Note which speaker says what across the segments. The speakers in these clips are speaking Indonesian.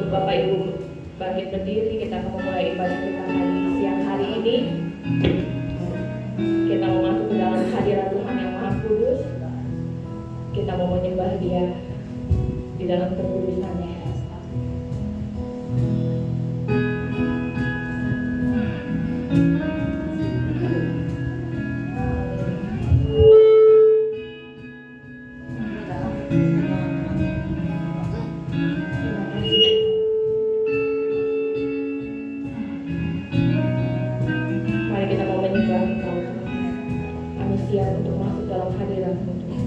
Speaker 1: Bapak Ibu bangkit berdiri, kita akan memulai ibadah kita pagi siang hari ini. Kita mau masuk ke dalam hadirat Tuhan yang Maha Kudus. Kita mau menyembah Dia di dalam kekudusannya. Untuk masuk dalam hadirat-Mu Tuhan.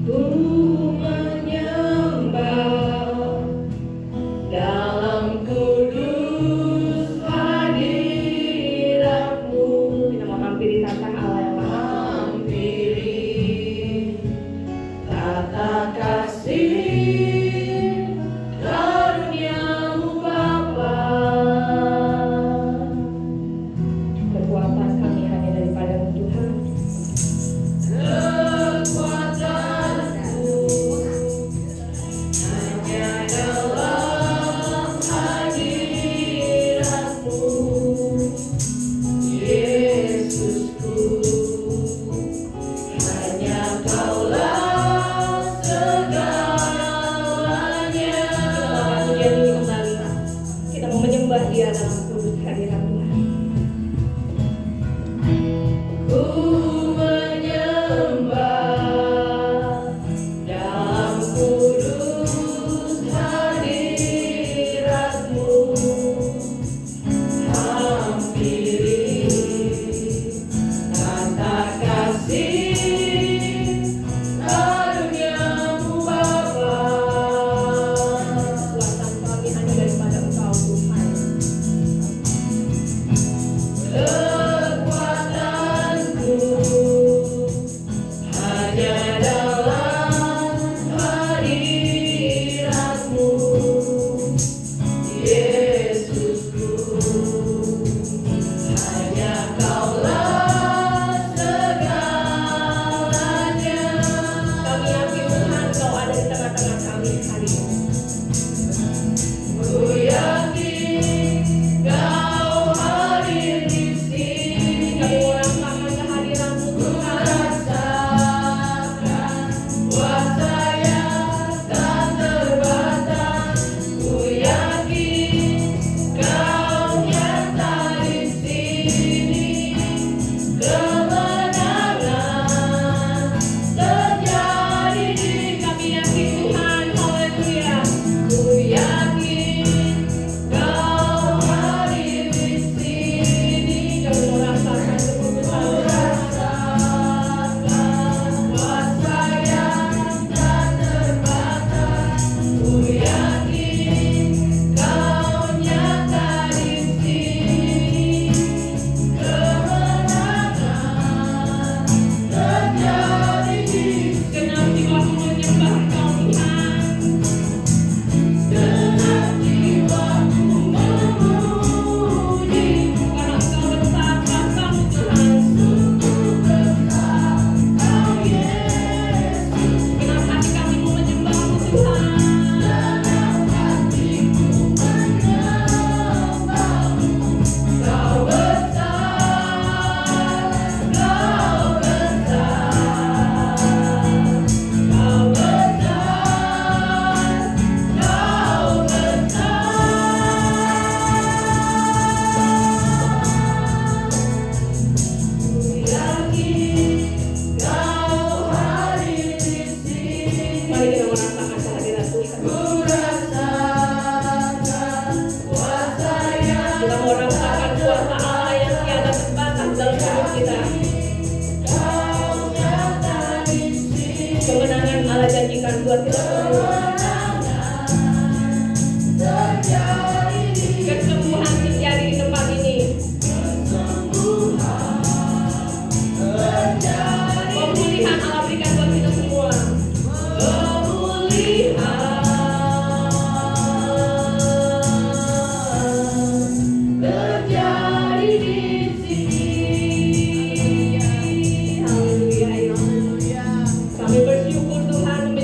Speaker 1: Ku menyembah dalam kudus hadirat-Mu. Kita mau hampiri tata Allah yang Maha. Hampiri tata kasih Dia dalam kudus hadirat Tuhan. Ku menyembah dalam kudus hadirat-Mu. Hampiri tata kasih karunia-Mu Bapa. Kuasa kami hanya daripada Engkau Tuhan. Kekuatanku hanya dalam hadirat-Mu, Yesusku. Hanya Kaulah segalanya. Kami yakin Tuhan Kau ada di tengah-tengah kami hari ini. Ku yakin Kau hadir di sini. Kami merasakan kehadiran-Mu Tuhan. Rasakan kuasa yang tak terbatas. Ku yakin Kau nyata di sini. Kemenangan terjadi di kami yakin Tuhan. Haleluya. Ku yakin Kau hadir di sini. Kami merasakan keputusan-Mu. Rasakan kuasa yang tak terbatas. Ku yakin Kau nyata di sini. Kemenangan terjadi di genap jiwaku menyembah Kau Tuhan. Genap jiwaku memuji, karena Engkau besar kuasa-Mu Tuhan. Sungguh besar Kau Yesus. Genap hati kami mau menyembah-Mu Tuhan. Genap hatiku menyembah-Mu. Kau besar, Kau besar, Kau besar, Kau besar. Ku yakin Kau hadir di sini. Mari kita merasakan kehadiran Tuhan. Ku rasakan kuasa yang kita mau rasakan kuasa Allah yang tiada terbatas dalam hidup kita. Kau nyata di sini. Kemenangan Allah janjikan buat kita semua. Kesembuhan terjadi di tempat ini. Pemulihan Allah berikan buat kita semua. Pemulihan terjadi di sini. Haleluya. Kami bersyukur Tuhan.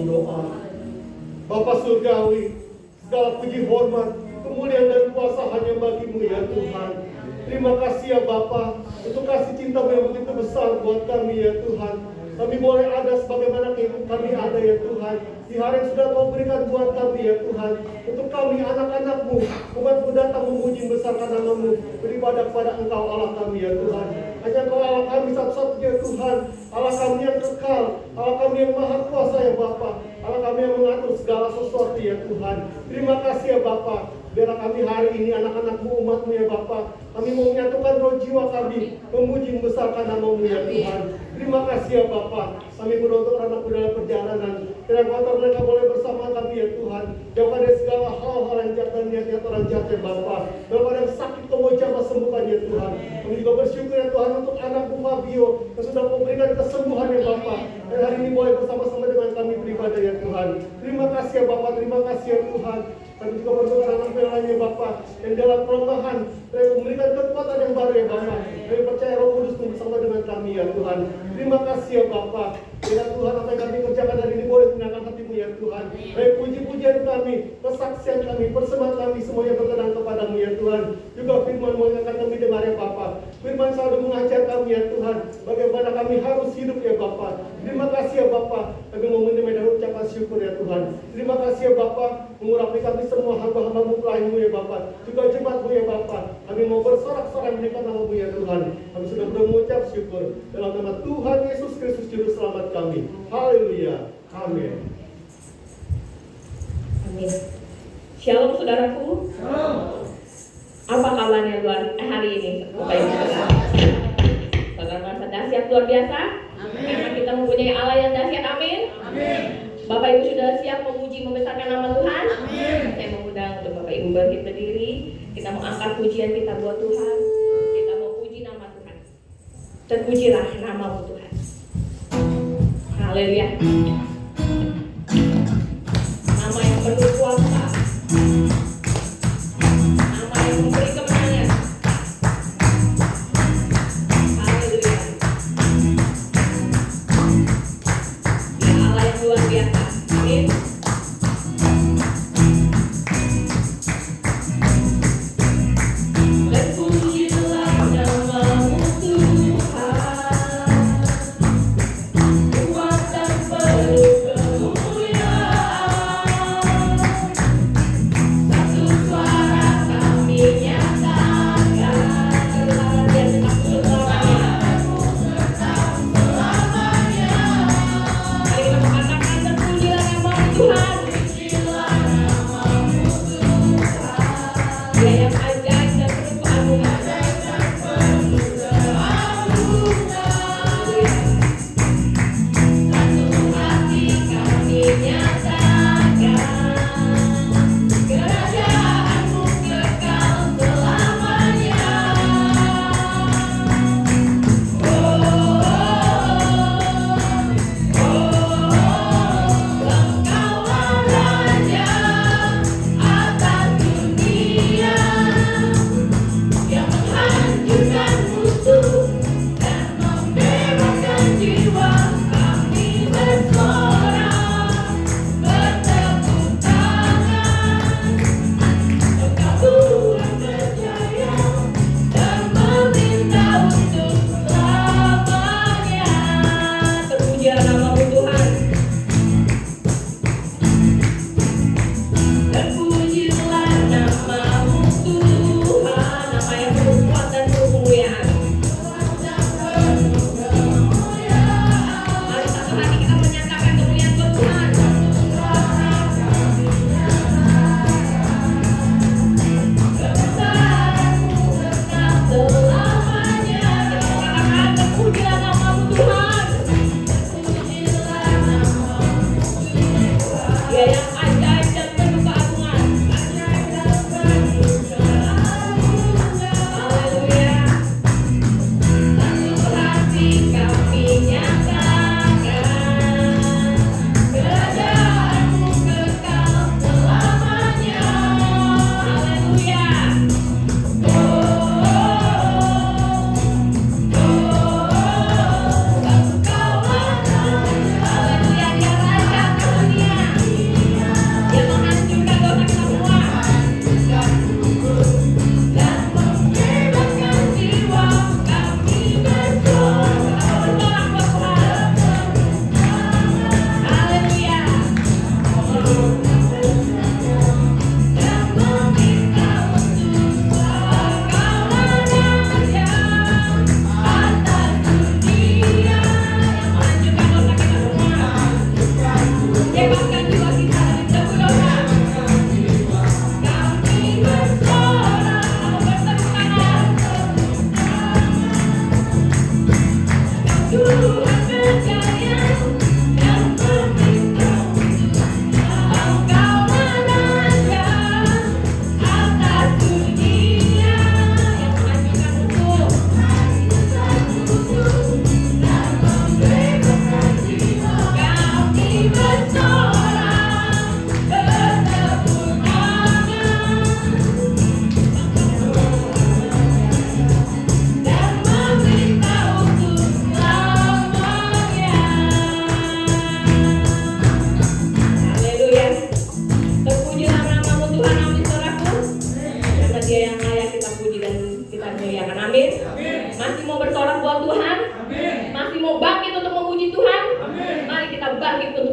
Speaker 2: dalam doa. Bapa surgawi, segala puji hormat, kemuliaan dan kuasa hanya bagimu ya Tuhan. Terima kasih ya Bapa untuk kasih cinta yang begitu besar buat kami ya Tuhan. Kami boleh ada sebagaimana kami ada ya Tuhan. Di hari yang sudah Kau berikan buat kami ya Tuhan. Untuk kami anak-anak-Mu, umat-Mu datang memuji besarkan nama-Mu, beribadah kepada Engkau Allah kami ya Tuhan. Hanya Engkau Allah kami satu-satunya Tuhan. Allah kami yang kekal, Allah kami yang maha kuasa ya Bapa. Allah kami yang mengatur segala sesuatu ya Tuhan. Terima kasih ya Bapa. Biarlah kami hari ini anak-anak-Mu, umat-Mu ya Bapa, kami mau menyatukan roh jiwa kami, memuji membesarkan nama-Mu ya Tuhan. Terima kasih ya Bapa. Kami menuntut anak-Mu dalam perjalanan. Kiranya mereka boleh bersama kami ya Tuhan. Jauhkan dari segala hal-hal yang jahat dan niat-niat orang jahat ya Bapa. Dalam yang sakit Kau mau jamah sembuhkan ya Tuhan. Kami juga bersyukur ya Tuhan untuk anak-Mu Fabio yang sudah memberikan kesembuhan ya Bapa. Dan hari ini boleh bersama-sama dengan kami beribadah ya Tuhan. Terima kasih ya Bapa, terima kasih ya Tuhan. Kami juga berdoa anak lainnya Bapa yang dalam kelemahan, Kau memberikan kekuatan yang baru ya Bapa. Kami percaya Roh Kudus bersama dengan kami ya Tuhan. Terima kasih ya Bapa. Ya Tuhan, apa yang kami kerjakan hari ini boleh menyenangkan hati-Mu ya Tuhan. Baik puji-pujian kami, kesaksian kami, persembahan kami semuanya berkenan kepadamu ya Tuhan. Juga firman-Mu yang akan kami dengar ya Bapa. Firman selalu mengajar kami ya Tuhan, bagaimana kami harus hidup ya Bapa. Terima kasih ya Bapa. Kami mau menerima dan ucapan syukur ya Tuhan. Terima kasih ya Bapa, mengurapi kami semua hamba-hamba-Mu pelayan-Mu ya Bapa. Juga jemaat-Mu ya Bapa. Kami mau bersorak-sorai menaikkan nama-Mu ya Tuhan. Kami sudah mengucap syukur dalam nama Tuhan Yesus Kristus Juru Selamat kami. Haleluya. Amin.
Speaker 1: Amin. Shalom saudaraku. Apa kabarnya hari ini? Bapak Ibu saudara. Saudara merasa dahsyat luar biasa? Karena kita mempunyai Allah yang dahsyat. Amin. Bapak Ibu sudah siap memuji membesarkan nama Tuhan? Saya mengundang untuk Bapak Ibu bangkit berdiri. Kita mau angkat pujian kita buat Tuhan. Kita mau puji nama Tuhan. Terpujilah nama-Mu Tuhan. Haleluya. Nama yang penuh kuasa. Nama yang memberi kemenangan. Haleluya. Dia Allah yang luar biasa. Amin. Terpujilah nama-Mu Tuhan. Kuat dan penuh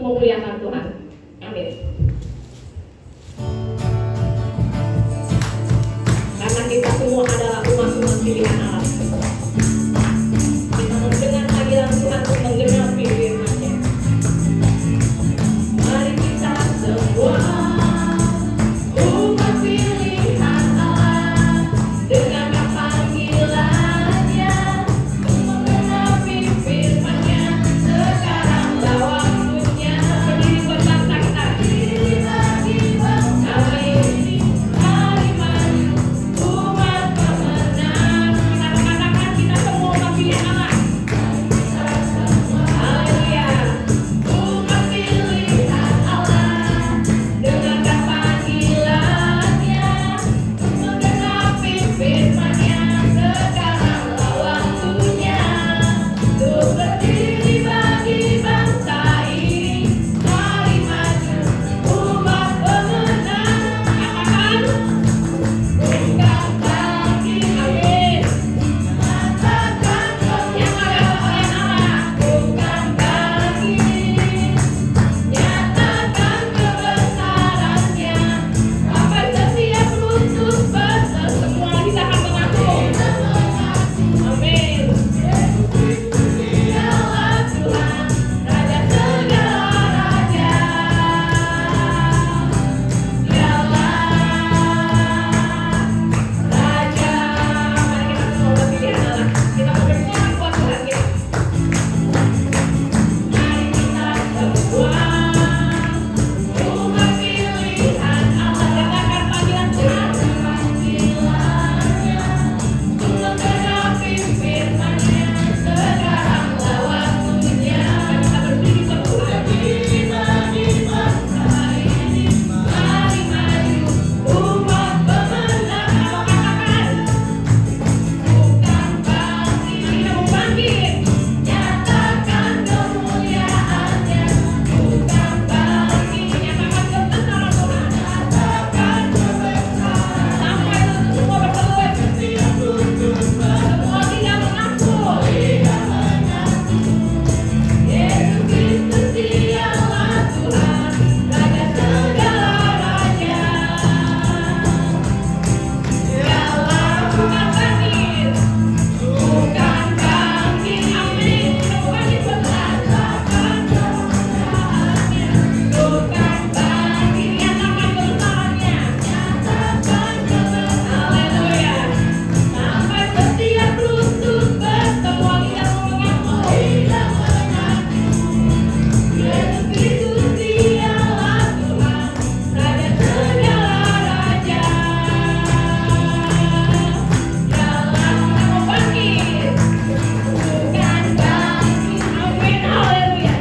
Speaker 1: memuliakan Tuhan. Amin. Karena kita semua adalah umat-umat pilihan Allah. Kita mendengar panggilan Tuhan untuk menggenapi firman-Nya. Mari kita semua umat pilihan Allah, dengarkan panggilan-Nya untuk menggenapi firman-Nya. Sekaranglah waktunya. Berdiri buat bangsa kita. Amin. Mari maju umat pemenang. Kita mengatakan kita semua umat pilihan Allah. Haleluya. Umat pilihan Allah, dengarkan panggilan-Nya untuk menggenapi firman-Nya. Sekaranglah waktunya untuk berdiri bagi bangsa ini. Mari maju umat pemenang. Katakan, bukan bagi. Amin. Katakan yang ada oleh Allah, bukan bagi. Nyatakan kebesarannya, sampai setiap lutut berseru. Semua kita akan mengaku. Amin. Dialah Tuhan, Raja segala raja. Dialah Raja. Mari kita semua umat pilihan Allah. Kita mau bersorak buat Tuhan kita. Mari kita semua umat pilihan Allah, dengarkan panggilan Tuhan. Panggilan-Nya untuk menggenapi firman-Nya. Sekaranglah waktunya. Kita berdiri buat Tuhan. Bagi bangsa ini. Mari maju umat pemenang. Mau katakan, bukan bagi. Kita mau bangkit. Nyatakan kemuliaan-Nya, bukan bagi. Nyatakan kebesaran Tuhan. Nyatakan kebesaran. Sampai lutut semua berseru. Semua tidak mengaku. Yesus Kristus dialah Tuhan, Raja segala raja. Dialah bukan bangkit, bukan bangkit. Amin. Kita mau bangkit bersama. Kemuliaan-Nya, bukan bangkit. Nyatakan kebesaran-Nya. Nyatakan kebesaran. Haleluya. Sampai setiap lutut bersemua kita mau mengaku. Yesus Kristus dialah Tuhan, Raja segala raja. Dialah kita mau bangkit, bukan bangkit. Amin. Haleluya.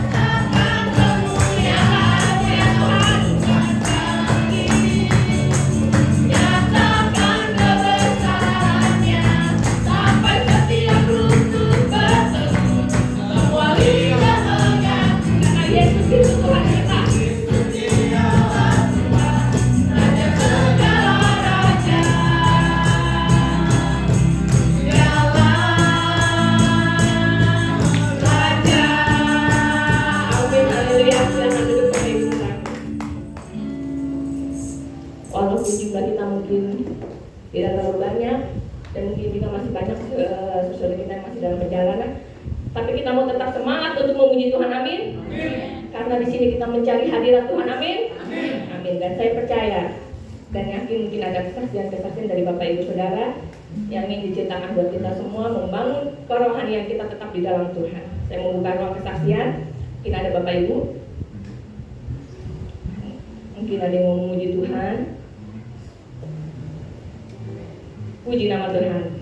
Speaker 1: Nyatakan kemuliaan-Nya Tuhan, bukan bangkit. Nyatakan kebesaran-Nya, sampai setiap lutut berseru. Semua lidah mengaku, karena Yesus itu Tuhan kita. Raja segala raja. Dialah Raja. Amin. Haleluya. Silakan duduk Bapak Ibu Saudara. Walaupun jumlah kita mungkin tidak terlalu banyak dan mungkin juga masih banyak saudara kita yang masih dalam perjalanan, tapi kita mau tetap semangat untuk memuji Tuhan. Amin. Karena di sini kita mencari hadirat Tuhan. Amin. Amin. Dan saya percaya dan yakin mungkin ada kesaksian-kesaksian dari Bapak Ibu Saudara yang ingin diceritakan buat kita semua, membangun kerohanian kita tetap di dalam Tuhan. Saya membuka ruang kesaksian. Mungkin ada Bapak Ibu, mungkin ada yang mau memuji Tuhan. Puji nama Tuhan.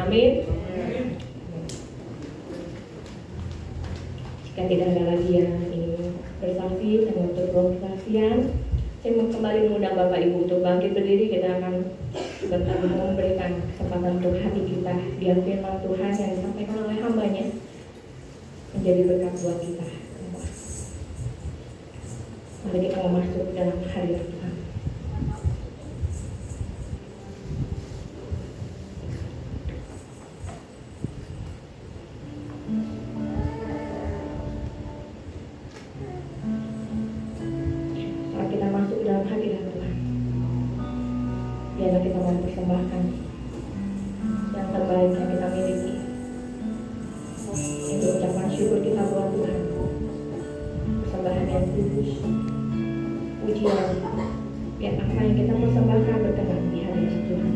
Speaker 1: Amin. Jika tidak ada lagi yang ingin bersaksi, saya untuk persaksian. Saya mau kembali mengundang Bapak Ibu untuk bangkit berdiri. Kita akan memberikan kesempatan untuk hati kita, biar firman Tuhan yang disampaikan oleh hambanya menjadi berkat buat kita. Mari kita mau masuk dalam hadirat Tuhan. Saat kita masuk dalam hadirat Tuhan, biarlah kita mempersembahkan yang terbaik yang kita miliki. Itu ucapan syukur kita buat Tuhan. Persembahan yang kudus, pujian, biar apa yang kita persembahkan berkenan di hadirat Tuhan.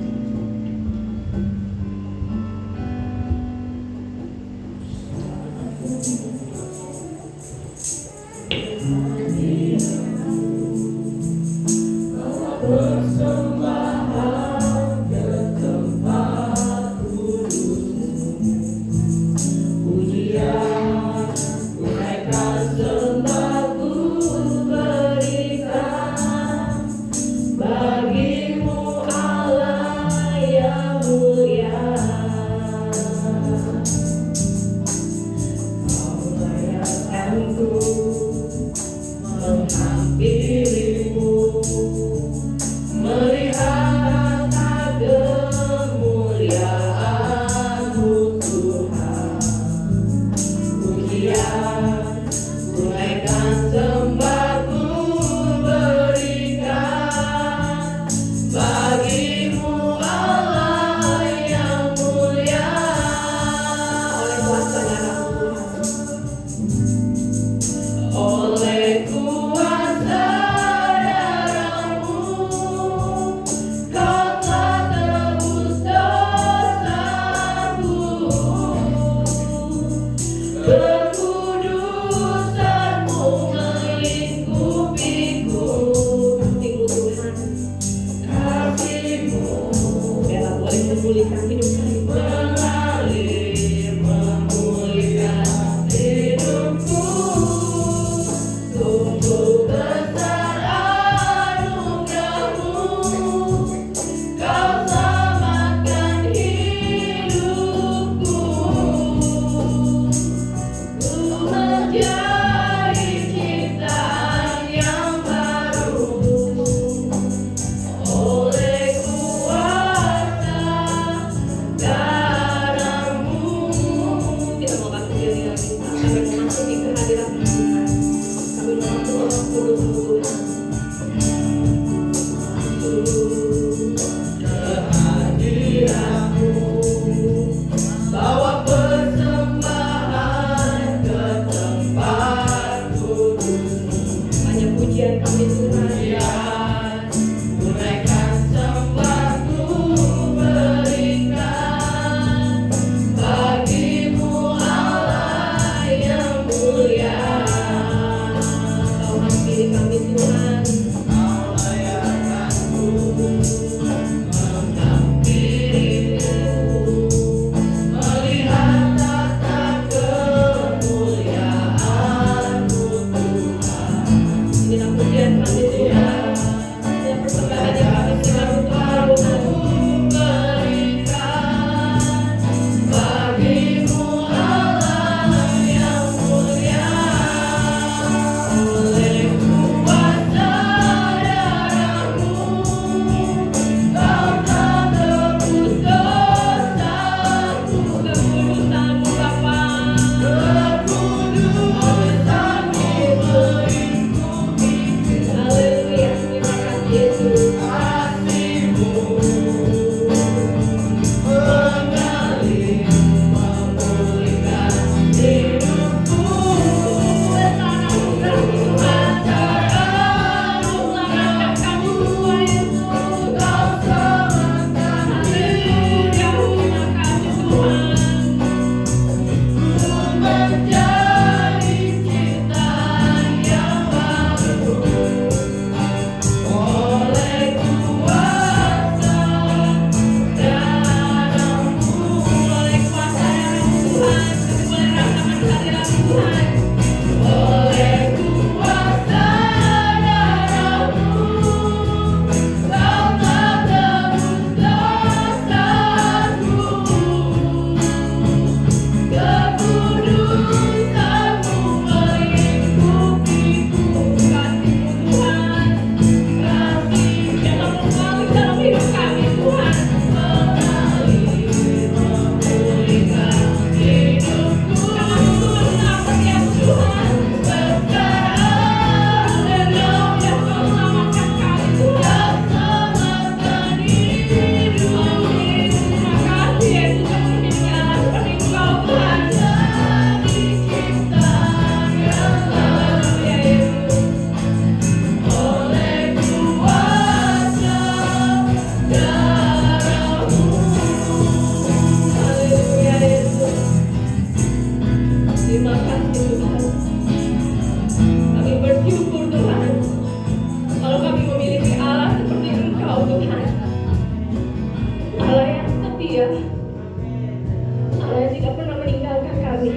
Speaker 1: tidak pernah meninggalkan kami.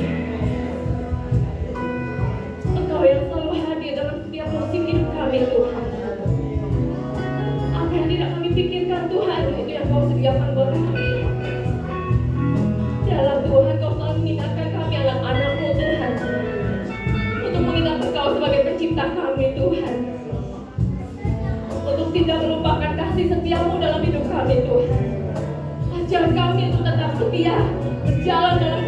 Speaker 1: Engkau yang selalu hadir dalam setiap musim hidup kami, Tuhan. Apa yang tidak kami pikirkan, Tuhan, itu yang Kau sediakan buat kami. Dalam Tuhan, Kau selalu mengingatkan kami, anak-anak-Mu, Tuhan, untuk mengingat Engkau sebagai pencipta kami, Tuhan, untuk tidak melupakan kasih setiamu dalam hidup kami, Tuhan. Ajar kami untuk tetap setia berjalan dalam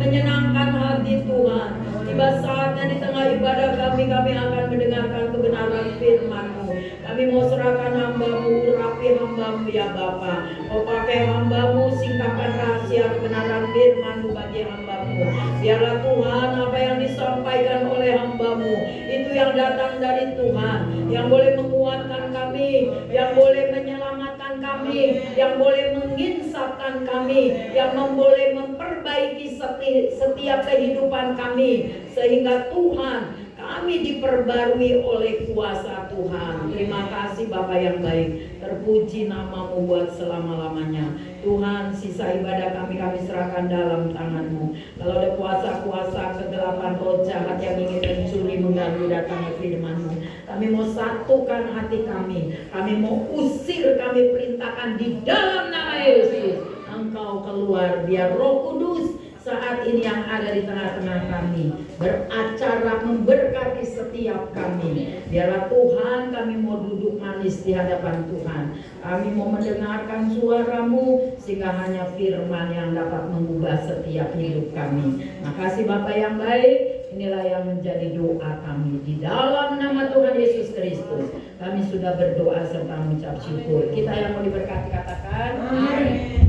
Speaker 1: menyenangkan hati Tuhan. Tiba saatnya di tengah ibadah kami akan mendengarkan kebenaran firman-Mu. Kami mau serahkan hamba-Mu, urapi hamba-Mu ya Bapa. Kau pakai hamba-Mu, singkapkan rahasia kebenaran firman-Mu bagi hamba-Mu. Biarlah Tuhan apa yang disampaikan oleh hamba-Mu itu yang datang dari Tuhan, yang boleh menguatkan kami, yang boleh menyelamatkan kami, yang boleh menginsafkan kami, yang boleh memperbaiki setiap kehidupan kami, sehingga Tuhan kami diperbarui oleh kuasa Tuhan. Terima kasih Bapa yang baik. Terpuji nama-Mu buat selama-lamanya. Tuhan, sisa ibadah kami serahkan dalam tangan-Mu. Kalau ada kuasa-kuasa kegelapan roh jahat yang ingin mencuri, mengganggu datangnya firman-Mu, kami mau satukan hati kami. Kami mau usir, kami perintahkan di dalam nama Yesus. Engkau keluar, biar Roh Kudus saat ini yang ada di tengah-tengah kami beracara memberkati setiap kami. Biarlah Tuhan kami mau duduk manis di hadapan Tuhan. Kami mau mendengarkan suara-Mu sehingga hanya firman yang dapat mengubah setiap hidup kami. Makasih Bapa yang baik. Inilah yang menjadi doa kami. Di dalam nama Tuhan Yesus Kristus kami sudah berdoa serta mengucap syukur. Kita yang mau diberkati katakan amin.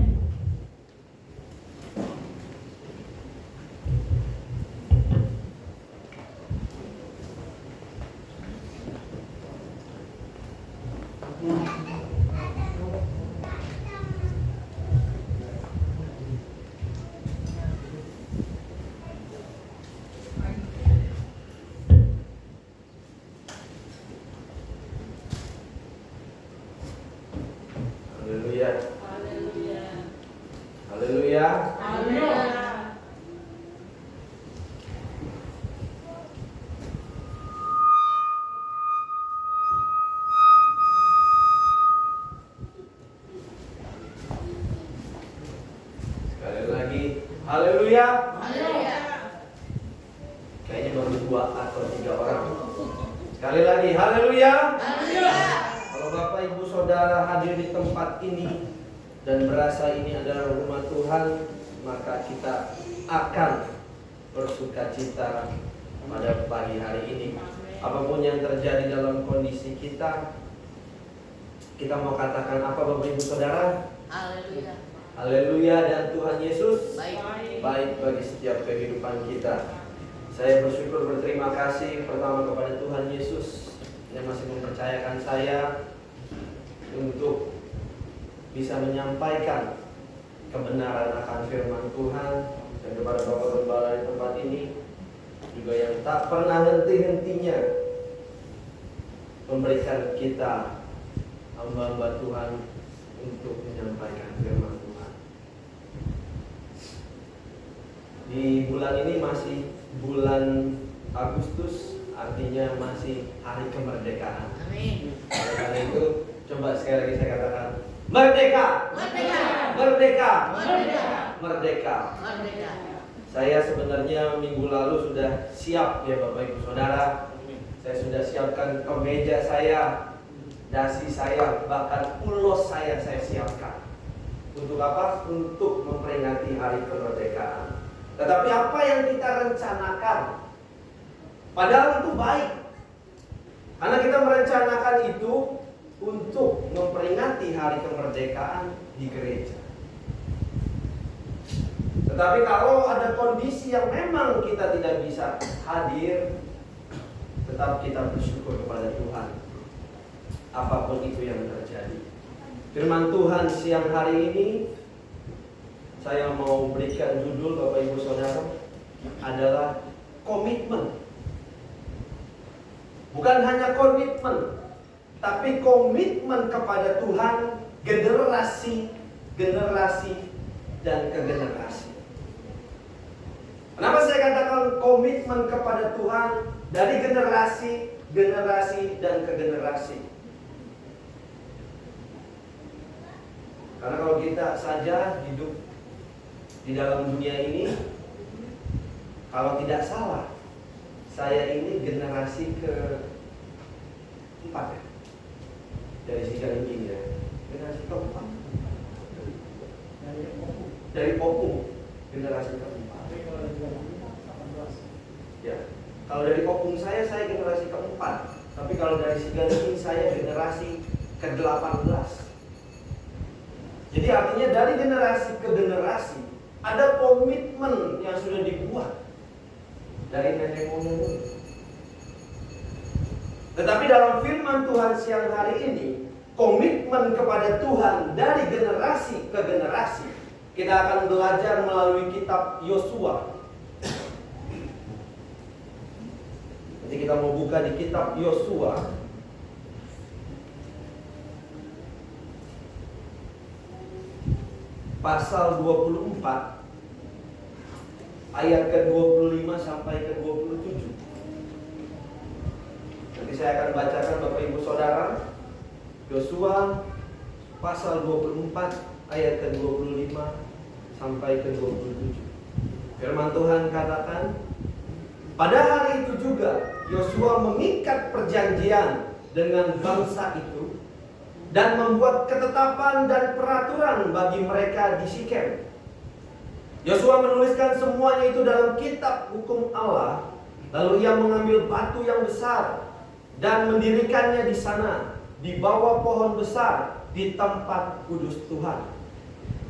Speaker 3: Haleluya. Kayaknya baru 2 atau 3 orang. Sekali lagi, haleluya. Kalau Bapak Ibu Saudara hadir di tempat ini dan berasa ini adalah rumah Tuhan, maka kita akan bersukacita pada pagi hari ini. Apapun yang terjadi dalam kondisi kita mau katakan apa Bapak Ibu Saudara?
Speaker 4: Haleluya.
Speaker 3: Haleluya, dan Tuhan Yesus
Speaker 4: Baik
Speaker 3: bagi setiap kehidupan kita. Saya bersyukur, berterima kasih pertama kepada Tuhan Yesus yang masih mempercayakan saya untuk bisa menyampaikan kebenaran akan firman Tuhan, dan kepada Bapak Gembala di tempat ini juga yang tak pernah henti-hentinya memberikan kita hamba-hamba Tuhan untuk menyampaikan firman Tuhan. Di bulan ini masih bulan Agustus, artinya masih hari kemerdekaan.
Speaker 4: Amin.
Speaker 3: Oleh karena itu, coba sekali lagi saya katakan, merdeka!
Speaker 4: Merdeka!
Speaker 3: Merdeka!
Speaker 4: Merdeka!
Speaker 3: Merdeka!
Speaker 4: Merdeka.
Speaker 3: Saya sebenarnya minggu lalu sudah siap ya Bapak Ibu Saudara. Saya sudah siapkan kemeja saya, dasi saya, bahkan ulos saya siapkan. Untuk apa? Untuk memperingati hari kemerdekaan. Tetapi apa yang kita rencanakan, padahal itu baik, karena kita merencanakan itu untuk memperingati hari kemerdekaan di gereja. Tetapi kalau ada kondisi yang memang kita tidak bisa hadir, tetap kita bersyukur kepada Tuhan apapun itu yang terjadi. Firman Tuhan siang hari ini saya mau berikan judul Bapak Ibu Saudara adalah komitmen. Bukan hanya komitmen, tapi komitmen kepada Tuhan generasi dan ke generasi. Kenapa saya katakan komitmen kepada Tuhan dari generasi dan ke generasi? Karena kalau kita saja hidup di dalam dunia ini, kalau tidak salah, saya ini generasi ke-4 ya, dari si Galingking ya, generasi ke-4, dari Opung, generasi ke-4. Kalau dari opung saya generasi keempat. Tapi kalau dari si Galing saya generasi ke-18. Jadi artinya dari generasi ke generasi ada komitmen yang sudah dibuat dari nenek moyang dulu. Tetapi dalam firman Tuhan siang hari ini, komitmen kepada Tuhan dari generasi ke generasi, kita akan belajar melalui kitab Yosua. Nanti kita mau buka di kitab Yosua pasal 24 ayat ke-25 sampai ke-27. Nanti saya akan bacakan Bapak Ibu Saudara. Yosua pasal 24 ayat ke-25 sampai ke-27. Firman Tuhan katakan, pada hari itu juga Yosua mengikat perjanjian dengan bangsa itu dan membuat ketetapan dan peraturan bagi mereka di Sikem. Yosua menuliskan semuanya itu dalam kitab hukum Allah. Lalu ia mengambil batu yang besar dan mendirikannya di sana, di bawah pohon besar, di tempat kudus Tuhan.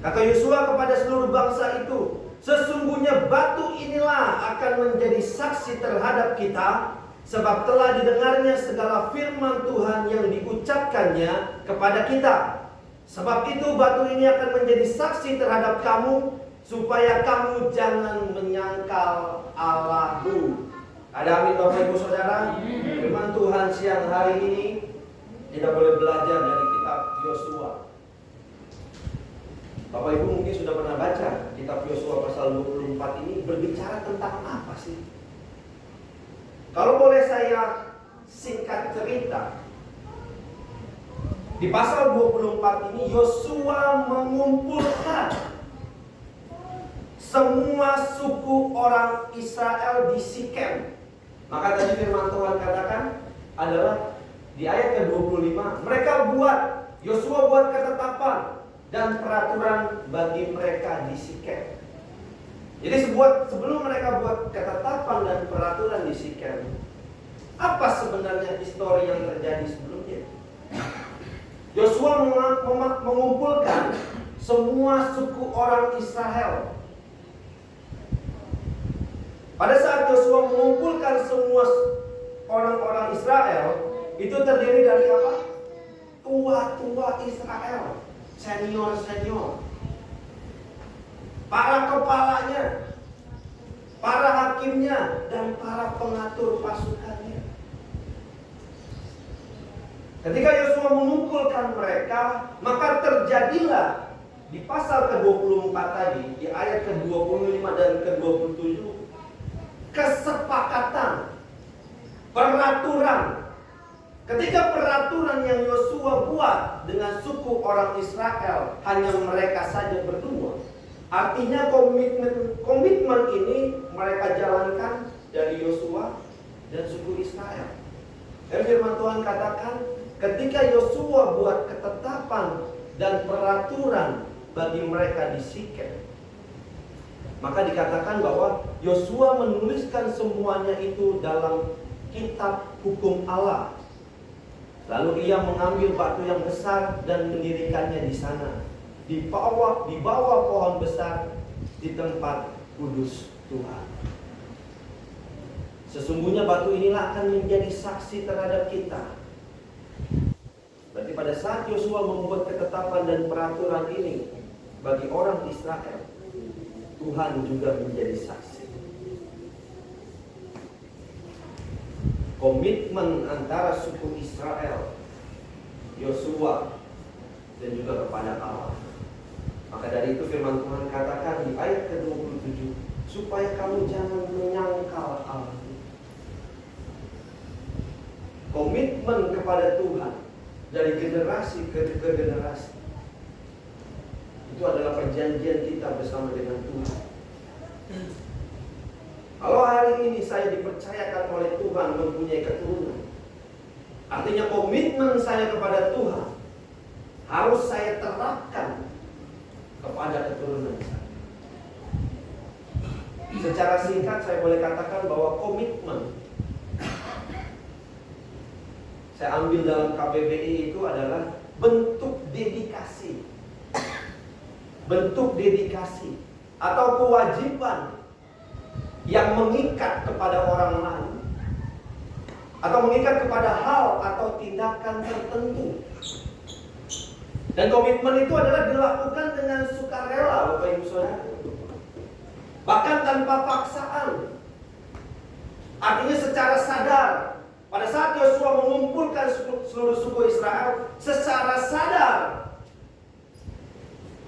Speaker 3: Kata Yosua kepada seluruh bangsa itu, sesungguhnya batu inilah akan menjadi saksi terhadap kita, sebab telah didengarnya segala firman Tuhan yang diucapkannya kepada kita. Sebab itu batu ini akan menjadi saksi terhadap kamu, supaya kamu jangan menyangkal Allahmu. Ada amin Bapak Ibu Saudara? Firman Tuhan siang hari ini kita boleh belajar dari kitab Yosua. Bapak Ibu mungkin sudah pernah baca kitab Yosua pasal 24 ini berbicara tentang apa sih? Kalau boleh saya singkat cerita, di pasal 24 ini Yosua mengumpulkan semua suku orang Israel di Sikem. Maka tadi firman Tuhan katakan adalah di ayat ke-25, mereka Yosua buat ketetapan dan peraturan bagi mereka di Sikem. Jadi sebelum mereka buat ketetapan dan peraturan di Sikem, apa sebenarnya histori yang terjadi sebelumnya? Yosua mengumpulkan semua suku orang Israel. Pada saat Yosua mengumpulkan semua orang-orang Israel, itu terdiri dari apa? Tua-tua Israel, senior-senior, para kepalanya, para hakimnya, dan para pengatur pasukannya. Ketika Yosua mengumpulkan mereka, maka terjadilah di pasal ke-24 tadi, di ayat ke-25 dan ke-27, kesepakatan, peraturan. Ketika peraturan yang Yosua buat dengan suku orang Israel hanya mereka saja berdua, artinya komitmen ini mereka jalankan dari Yosua dan suku Israel. Dan firman Tuhan katakan, ketika Yosua buat ketetapan dan peraturan bagi mereka di Sikem, maka dikatakan bahwa Yosua menuliskan semuanya itu dalam kitab hukum Allah. Lalu ia mengambil batu yang besar dan mendirikannya di sana, di bawah pohon besar, di tempat kudus Tuhan. Sesungguhnya batu inilah akan menjadi saksi terhadap kita. Berarti pada saat Yosua membuat ketetapan dan peraturan ini bagi orang Israel, Tuhan juga menjadi saksi. Komitmen antara suku Israel, Yosua, dan juga kepada Allah. Maka dari itu firman Tuhan katakan di ayat ke-27, supaya kamu jangan menyangkal Allah. Komitmen kepada Tuhan dari generasi ke generasi, itu adalah perjanjian kita bersama dengan Tuhan. Kalau hari ini saya dipercayakan oleh Tuhan mempunyai keturunan, artinya komitmen saya kepada Tuhan harus saya terapkan kepada keturunan saya. Secara singkat saya boleh katakan bahwa komitmen saya ambil dalam KBBI itu adalah bentuk dedikasi. Bentuk dedikasi atau kewajiban yang mengikat kepada orang lain atau mengikat kepada hal atau tindakan tertentu. Dan komitmen itu adalah dilakukan dengan sukarela, Bapak Ibu Saudara. Bahkan tanpa paksaan. Artinya secara sadar. Pada saat Yosua mengumpulkan seluruh suku Israel secara sadar,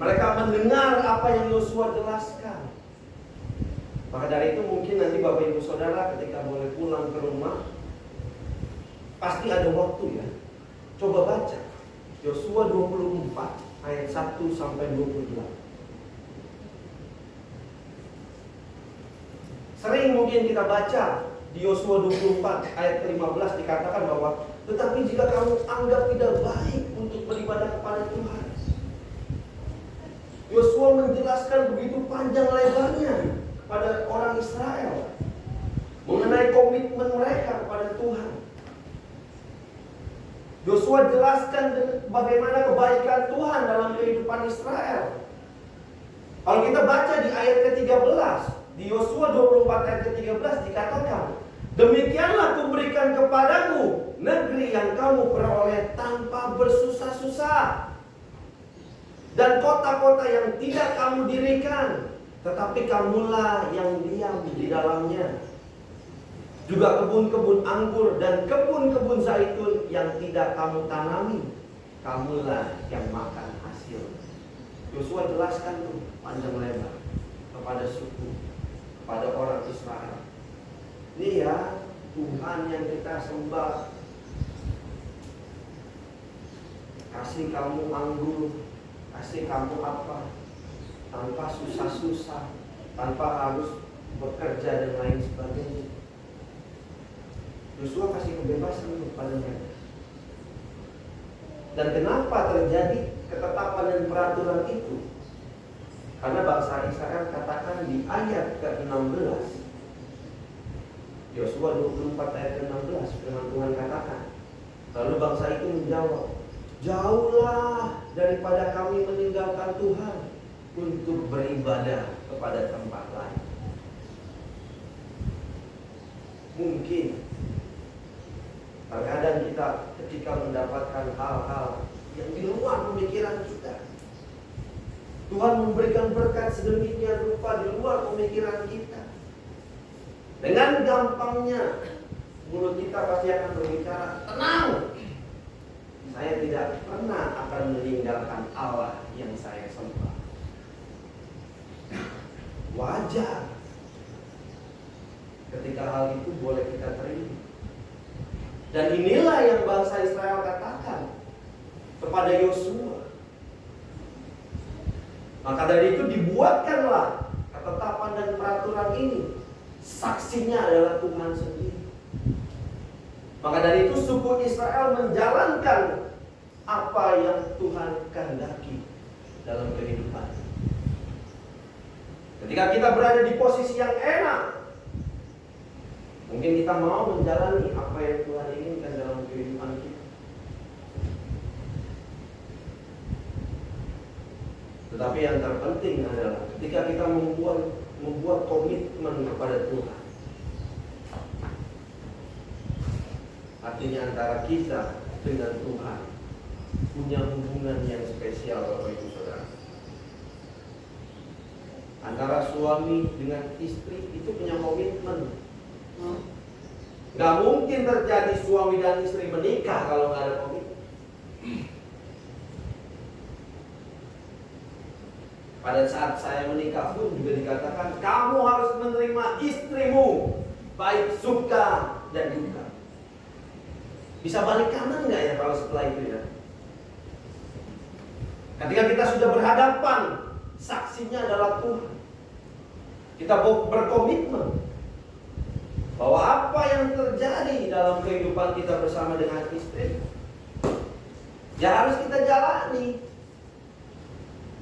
Speaker 3: mereka mendengar apa yang Yosua jelaskan. Maka dari itu mungkin nanti Bapak Ibu Saudara ketika boleh pulang ke rumah, pasti ada waktu ya. Coba baca Yosua 24 ayat 1 sampai 28. Sering mungkin kita baca di Yosua 24 ayat ke-15 dikatakan bahwa tetapi jika kamu anggap tidak baik untuk beribadah kepada Tuhan. Yosua menjelaskan begitu panjang lebarnya kepada orang Israel mengenai komitmen mereka kepada Tuhan. Yosua jelaskan bagaimana kebaikan Tuhan dalam kehidupan Israel. Kalau kita baca di ayat ke-13, di Yosua 24 ayat ke-13 dikatakan, demikianlah kuberikan kepadamu negeri yang kamu peroleh tanpa bersusah-susah, dan kota-kota yang tidak kamu dirikan, tetapi kamulah yang diam di dalamnya. Juga kebun-kebun anggur dan kebun-kebun zaitun yang tidak kamu tanami, kamulah yang makan hasil. Yosua jelaskan tuh panjang lebar kepada suku, kepada orang Israel. Ini ya Tuhan yang kita sembah. Kasih kamu anggur, kasih kamu apa, tanpa susah-susah, tanpa harus bekerja dan lain sebagainya. Yosua kasih kebebasan kepada mereka. Dan kenapa terjadi ketetapan dan peraturan itu? Karena bangsa Israel katakan di ayat ke-16, Yosua 24 ayat ke-16, firman Tuhan katakan, lalu bangsa itu menjawab, jauhlah daripada kami meninggalkan Tuhan untuk beribadah kepada tempat lain. Mungkin terkadang kita ketika mendapatkan hal-hal yang di luar pemikiran kita, Tuhan memberikan berkat sedemikian rupa di luar pemikiran kita, dengan gampangnya mulut kita pasti akan berbicara, tenang, saya tidak pernah akan meninggalkan Allah yang saya sembah. Wajar ketika hal itu boleh kita terima. Dan inilah yang bangsa Israel katakan kepada Yosua. Maka dari itu dibuatkanlah ketetapan dan peraturan ini. Saksinya adalah Tuhan sendiri. Maka dari itu suku Israel menjalankan apa yang Tuhan kehendaki dalam kehidupan. Ketika kita berada di posisi yang enak, mungkin kita mau menjalani apa yang Tuhan inginkan dalam kehidupan kita. Tetapi yang terpenting adalah ketika kita membuat komitmen kepada Tuhan. Artinya antara kita dengan Tuhan punya hubungan yang spesial, Bapak Ibu Saudara. Antara suami dengan istri itu punya komitmen. Gak mungkin terjadi suami dan istri menikah kalau gak ada komitmen. Pada saat saya menikah pun juga dikatakan, kamu harus menerima istrimu, baik suka dan duka. Bisa balik kanan gak ya kalau setelah itu ya? Ketika kita sudah berhadapan, saksinya adalah Tuhan. Kita berkomitmen bahwa apa yang terjadi dalam kehidupan kita bersama dengan istri, ya harus kita jalani.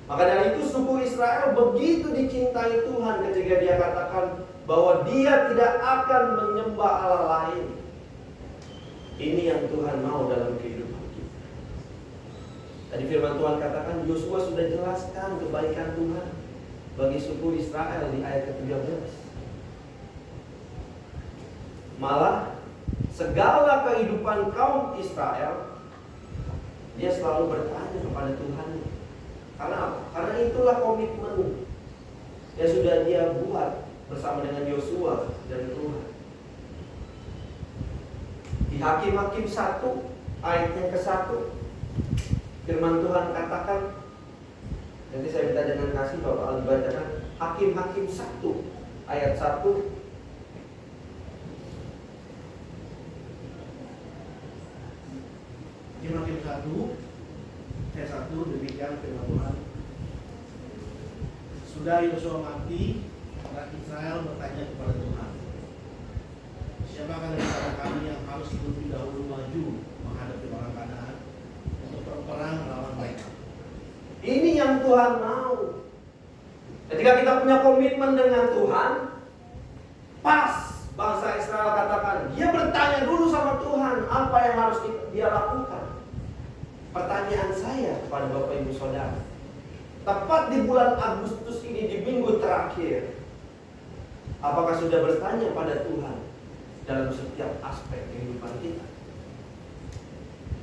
Speaker 3: Maka dari itu suku Israel begitu dicintai Tuhan ketika dia katakan bahwa dia tidak akan menyembah Allah lain. Ini yang Tuhan mau dalam kehidupan kita. Tadi firman Tuhan katakan, Yosua sudah jelaskan kebaikan Tuhan bagi suku Israel di ayat ke-13. Malah segala kehidupan kaum Israel, dia selalu bertanya kepada Tuhan. Karena apa? Karena itulah komitmen yang sudah dia buat bersama dengan Yosua dan Tuhan. Di Hakim-Hakim 1 ayat yang ke-1, firman Tuhan katakan, nanti saya minta dengan kasih Bapak Ali bacakan Hakim-Hakim 1 ayat 1.
Speaker 5: Hakim 1 ayat 1, demikian firman Tuhan. Sudah Yosua mati, orang Israel bertanya kepada Tuhan, siapakah dari antara kami yang harus lebih dahulu maju menghadapi orang Kanaan untuk berperang melawan mereka?
Speaker 3: Ini yang Tuhan mau. Ketika kita punya komitmen dengan Tuhan, pas bangsa Israel katakan, dia bertanya dulu sama Tuhan apa yang harus dia lakukan. Pertanyaan saya kepada Bapak Ibu Saudara, tepat di bulan Agustus ini, di minggu terakhir, apakah sudah bertanya pada Tuhan dalam setiap aspek kehidupan kita?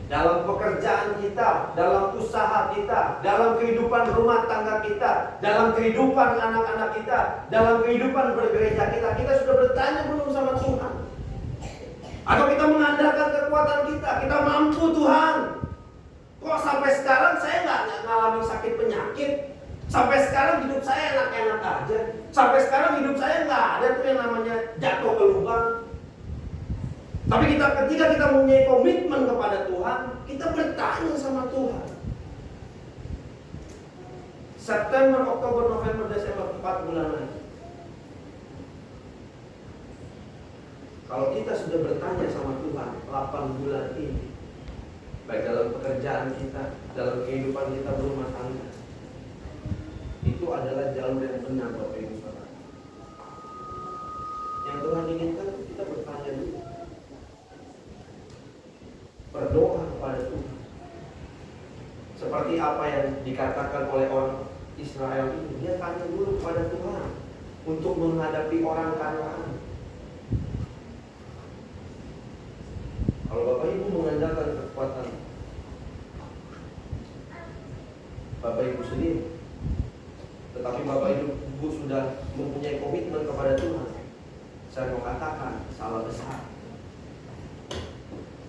Speaker 3: Dalam pekerjaan kita, dalam usaha kita, dalam kehidupan rumah tangga kita, dalam kehidupan anak-anak kita, dalam kehidupan bergereja kita, kita sudah bertanya belum sama Tuhan? Atau kita mengandalkan kekuatan kita, kita mampu Tuhan? Kok sampai sekarang saya nggak ngalamin sakit penyakit? Sampai sekarang hidup saya enak-enak aja. Sampai sekarang hidup saya nggak ada tuh yang namanya jatuh ke lubang. Tapi ketika kita mempunyai komitmen kepada Tuhan, kita bertanya sama Tuhan. September, Oktober, November, Desember, 4 bulan lagi. Kalau kita sudah bertanya sama Tuhan 8 bulan ini, baik dalam pekerjaan kita, dalam kehidupan kita berumah tangga, itu adalah jalur yang benar Bapak Ibu Saudara. Yang Tuhan inginkan kita bertanya dulu, berdoa kepada Tuhan. Seperti apa yang dikatakan oleh orang Israel ini, dia tanya dulu kepada Tuhan untuk menghadapi orang Kanaan. Kalau Bapak Ibu mengandalkan kekuatan Bapak Ibu sendiri, tetapi Bapak Ibu sudah mempunyai komitmen kepada Tuhan, saya mau katakan salah besar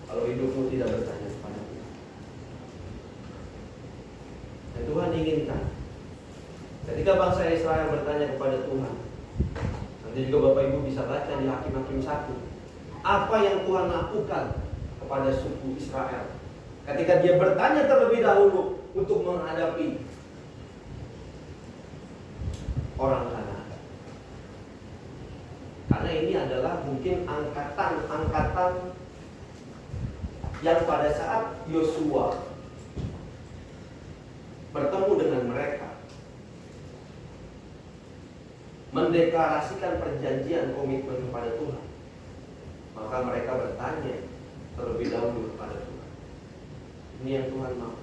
Speaker 3: kalau hidupmu tidak bertanya kepada Tuhan. Dan Tuhan inginkan ketika bangsa Israel bertanya kepada Tuhan, nanti juga Bapak Ibu bisa baca di Hakim-Hakim 1, apa yang Tuhan lakukan kepada suku Israel ketika dia bertanya terlebih dahulu untuk menghadapi orang Kanaan. Karena ini adalah mungkin angkatan yang pada saat Yosua bertemu dengan mereka, mendeklarasikan perjanjian komitmen kepada Tuhan, maka mereka bertanya terlebih dahulu kepada Tuhan. Ini yang Tuhan mau.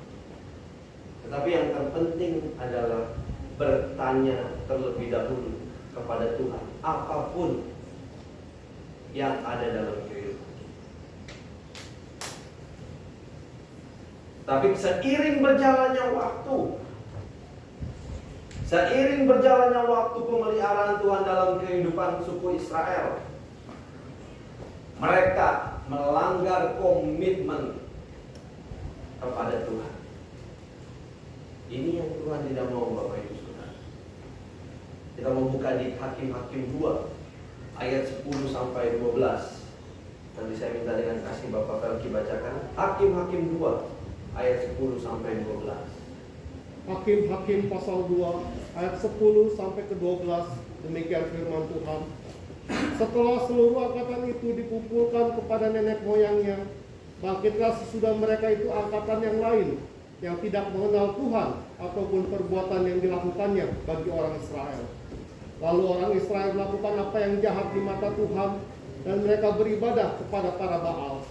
Speaker 3: Tetapi yang terpenting adalah bertanya terlebih dahulu kepada Tuhan apapun yang ada dalam kehidupan kita. Tapi seiring berjalannya waktu pemeliharaan Tuhan dalam kehidupan suku Israel, mereka melanggar komitmen kepada Tuhan. Ini yang Tuhan tidak mau Bapak Ibu Saudara. Kita membuka di Hakim-Hakim 2 ayat 10 sampai 12. Nanti saya minta dengan kasih Bapak Felki bacakan Hakim-Hakim 2 ayat 10 sampai 12.
Speaker 2: Hakim-Hakim pasal 2 ayat 10 sampai ke 12. Demikian firman Tuhan. Setelah seluruh angkatan itu dikumpulkan kepada nenek moyangnya, bangkitlah sesudah mereka itu angkatan yang lain yang tidak mengenal Tuhan ataupun perbuatan yang dilakukannya bagi orang Israel. Lalu orang Israel melakukan apa yang jahat di mata Tuhan, dan mereka beribadah kepada para Baal.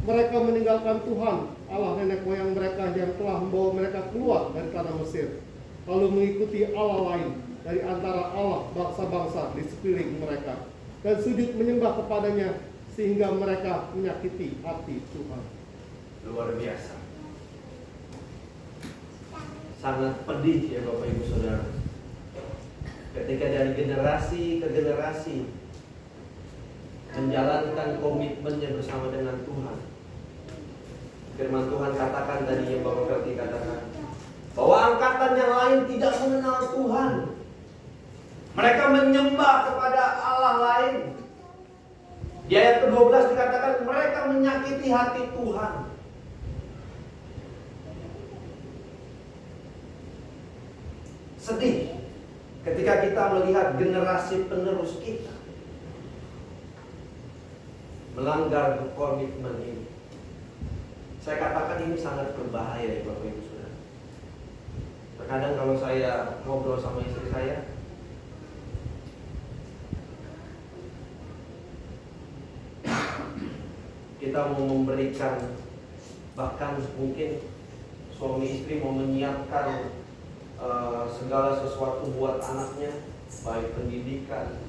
Speaker 2: Mereka meninggalkan Tuhan, Allah nenek moyang mereka yang telah membawa mereka keluar dari tanah Mesir, lalu mengikuti Allah lain dari antara Allah bangsa-bangsa di sekeliling mereka, dan sujud menyembah kepadanya sehingga mereka menyakiti hati Tuhan.
Speaker 3: Luar biasa. Sangat pedih ya Bapak Ibu Saudara. Ketika dari generasi ke generasi menjalankan komitmennya bersama dengan Tuhan. Firman Tuhan katakan tadi yang Bapak Ferdi katakan, bahwa angkatan yang lain tidak mengenal Tuhan. Mereka menyembah kepada Allah lain. Di ayat ke-12 dikatakan mereka menyakiti hati Tuhan. Sedih ketika kita melihat generasi penerus kita melanggar komitmen ini. Saya katakan ini sangat berbahaya ya Bapak Ibu Saudara. Terkadang kalau saya ngobrol sama istri saya, kita mau memberikan, bahkan mungkin suami istri mau menyiapkan segala sesuatu buat anaknya, baik pendidikan,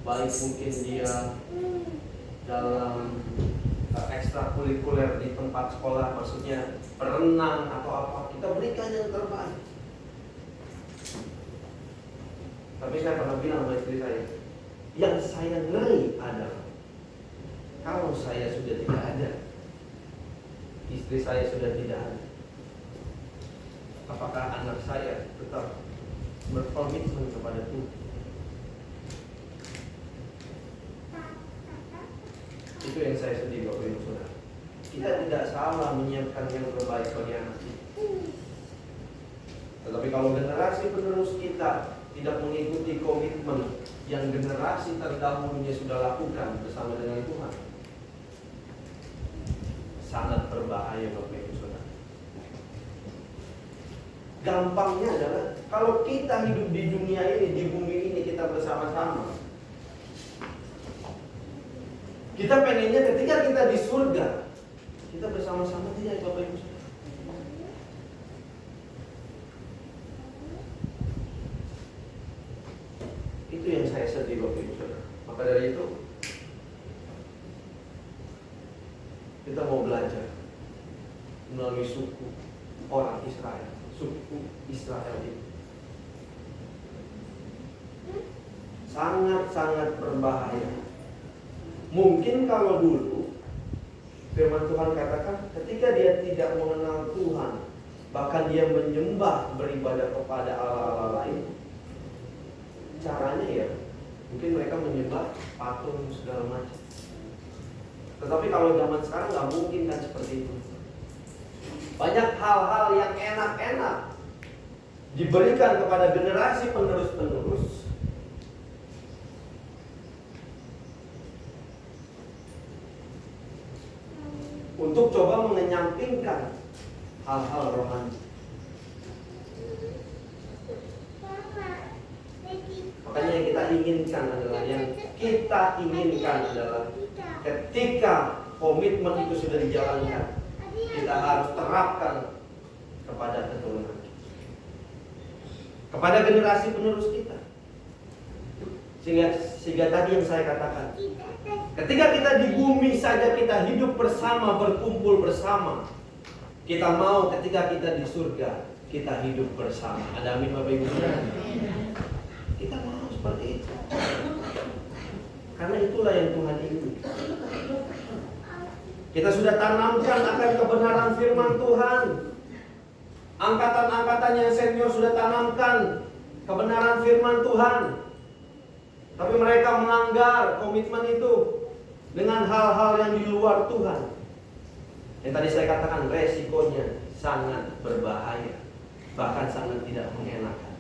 Speaker 3: baik mungkin dia dalam ekstrakurikuler di tempat sekolah, maksudnya berenang atau apa, kita berikan yang terbaik. Tapi saya pernah bilang sama istri saya, yang saya ngeri adalah kalau saya sudah tidak ada, istri saya sudah tidak ada, apakah anak saya tetap berkomitmen kepada Tuhan? Itu yang saya sedih Bapak Ibu Saudara. Kita tidak salah menyiapkan yang terbaik bagi anak kita. Tetapi kalau generasi penerus kita tidak mengikuti komitmen yang generasi terdahulunya sudah lakukan bersama dengan Tuhan, sangat berbahaya Bapak Ibu Saudara. Gampangnya adalah kalau kita hidup di dunia ini, di bumi ini, kita bersama-sama. Kita pengennya ketika kita di surga, kita bersama-sama tidak Bapak Ibu Saudara. Itu yang saya sedih Bapak Ibu Saudara. Maka dari itu kita mau belajar melalui suku orang Israel, suku Israel ini. Sangat-sangat berbahaya. Mungkin kalau dulu firman Tuhan katakan ketika dia tidak mengenal Tuhan, bahkan dia menyembah, beribadah kepada Allah-Allah lain, caranya ya mungkin mereka menyembah patung segala macam. Tetapi kalau zaman sekarang nggak mungkin kan seperti itu. Banyak hal-hal yang enak-enak diberikan kepada generasi penerus-penerus, untuk coba mengenyampingkan hal-hal rohani. Makanya yang kita inginkan adalah ketika komitmen itu sudah dijalankan, kita harus terapkan kepada keturunan kita, kepada generasi penerus kita. Sehingga tadi yang saya katakan, ketika kita di bumi saja kita hidup bersama, berkumpul bersama, kita mau ketika kita di surga kita hidup bersama. Ada amin Bapak Ibu Saudara? Kita mau seperti itu. Karena itulah yang Tuhan ingin. Kita sudah tanamkan akan kebenaran firman Tuhan. Angkatan-angkatan yang senior sudah tanamkan kebenaran firman Tuhan. Tapi mereka melanggar komitmen itu dengan hal-hal yang di luar Tuhan. Yang tadi saya katakan resikonya sangat berbahaya, bahkan sangat tidak mengenakan.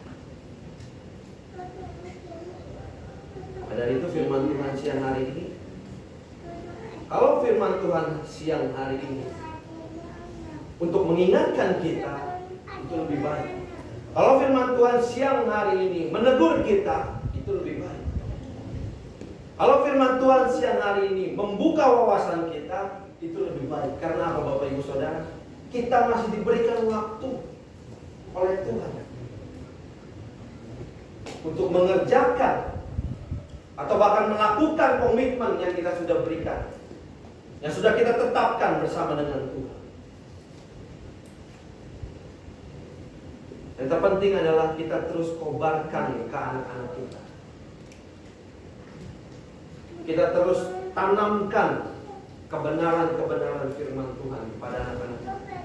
Speaker 3: Dari itu firman Tuhan siang hari ini, kalau firman Tuhan siang hari ini untuk mengingatkan kita, itu lebih baik. Kalau firman Tuhan siang hari ini menegur kita, itu lebih baik. Kalau firman Tuhan siang hari ini membuka wawasan kita, itu lebih baik. Karena apa Bapak Ibu Saudara? Kita masih diberikan waktu oleh Tuhan untuk mengerjakan atau bahkan melakukan komitmen yang kita sudah berikan, yang sudah kita tetapkan bersama dengan Tuhan. Yang terpenting adalah kita terus kobarkan ke anak-anak kita. Kita terus tanamkan kebenaran-kebenaran firman Tuhan kepada anak-anak kita.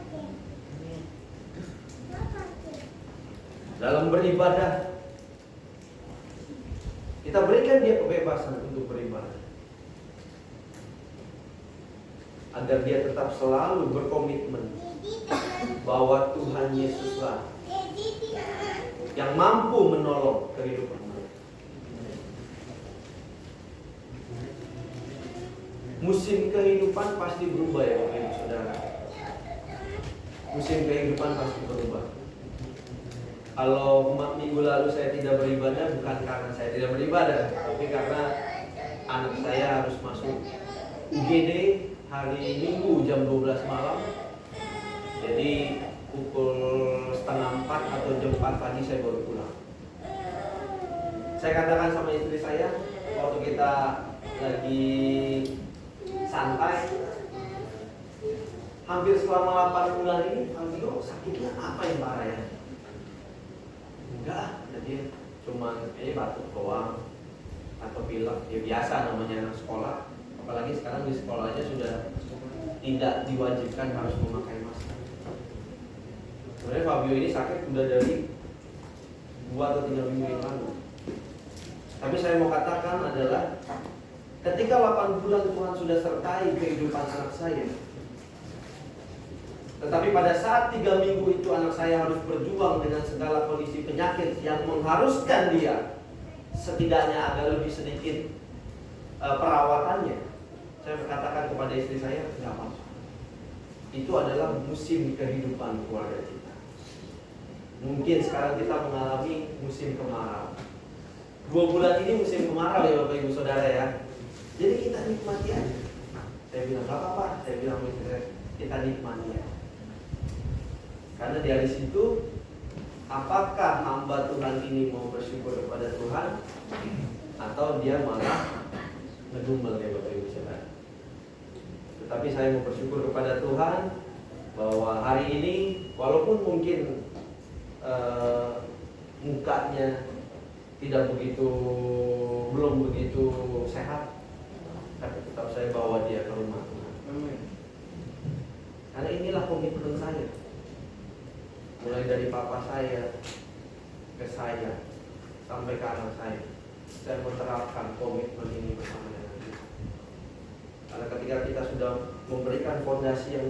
Speaker 3: Dalam beribadah, kita berikan dia kebebasan untuk beribadah, agar dia tetap selalu berkomitmen bahwa Tuhan Yesuslah yang mampu menolong kehidupan mereka. Musim kehidupan pasti berubah ya Bapak Ibu Saudara. Musim kehidupan pasti berubah. Kalau minggu lalu saya tidak beribadah, bukan karena saya tidak beribadah, tapi karena anak saya harus masuk UGD hari Minggu jam 12 malam. Jadi pukul 3:30 atau jam 4 pagi saya baru pulang. Saya katakan sama istri saya waktu kita lagi santai, hampir selama 8 bulan ini, Aldio sakitnya apa yang parah ya? Enggak, jadi cuma batuk doang atau pilek, ya biasa namanya anak sekolah. Apalagi sekarang di sekolahnya sudah tidak diwajibkan harus memakai masker. Sebenarnya Fabio ini sakit sudah dari 2 atau 3 minggu yang lalu. Tapi saya mau katakan adalah ketika 8 bulan Tuhan sudah sertai kehidupan anak saya, tetapi pada saat 3 minggu itu anak saya harus berjuang dengan segala kondisi penyakit yang mengharuskan dia setidaknya agak lebih sedikit perawatannya. Saya berkatakan kepada istri saya, tidak apa-apa. Itu adalah musim kehidupan keluarga kita. Mungkin sekarang kita mengalami musim kemarau. 2 bulan ini musim kemarau ya Bapak Ibu Saudara ya. Jadi kita nikmati aja. Saya bilang, gak apa-apa. Saya bilang, kita nikmati ya. Karena dari situ, apakah hamba Tuhan ini mau bersyukur kepada Tuhan, atau dia malah ngedumel ya Bapak Ibu Saudara. Tetapi saya mau bersyukur kepada Tuhan bahwa hari ini walaupun mungkin mukanya belum begitu sehat, tapi tetap saya bawa dia ke rumah Tuhan. Karena inilah komitmen saya. Mulai dari papa saya ke saya sampai ke anak saya menerapkan komitmen ini bersama dengan kita. Karena ketika kita sudah memberikan fondasi yang,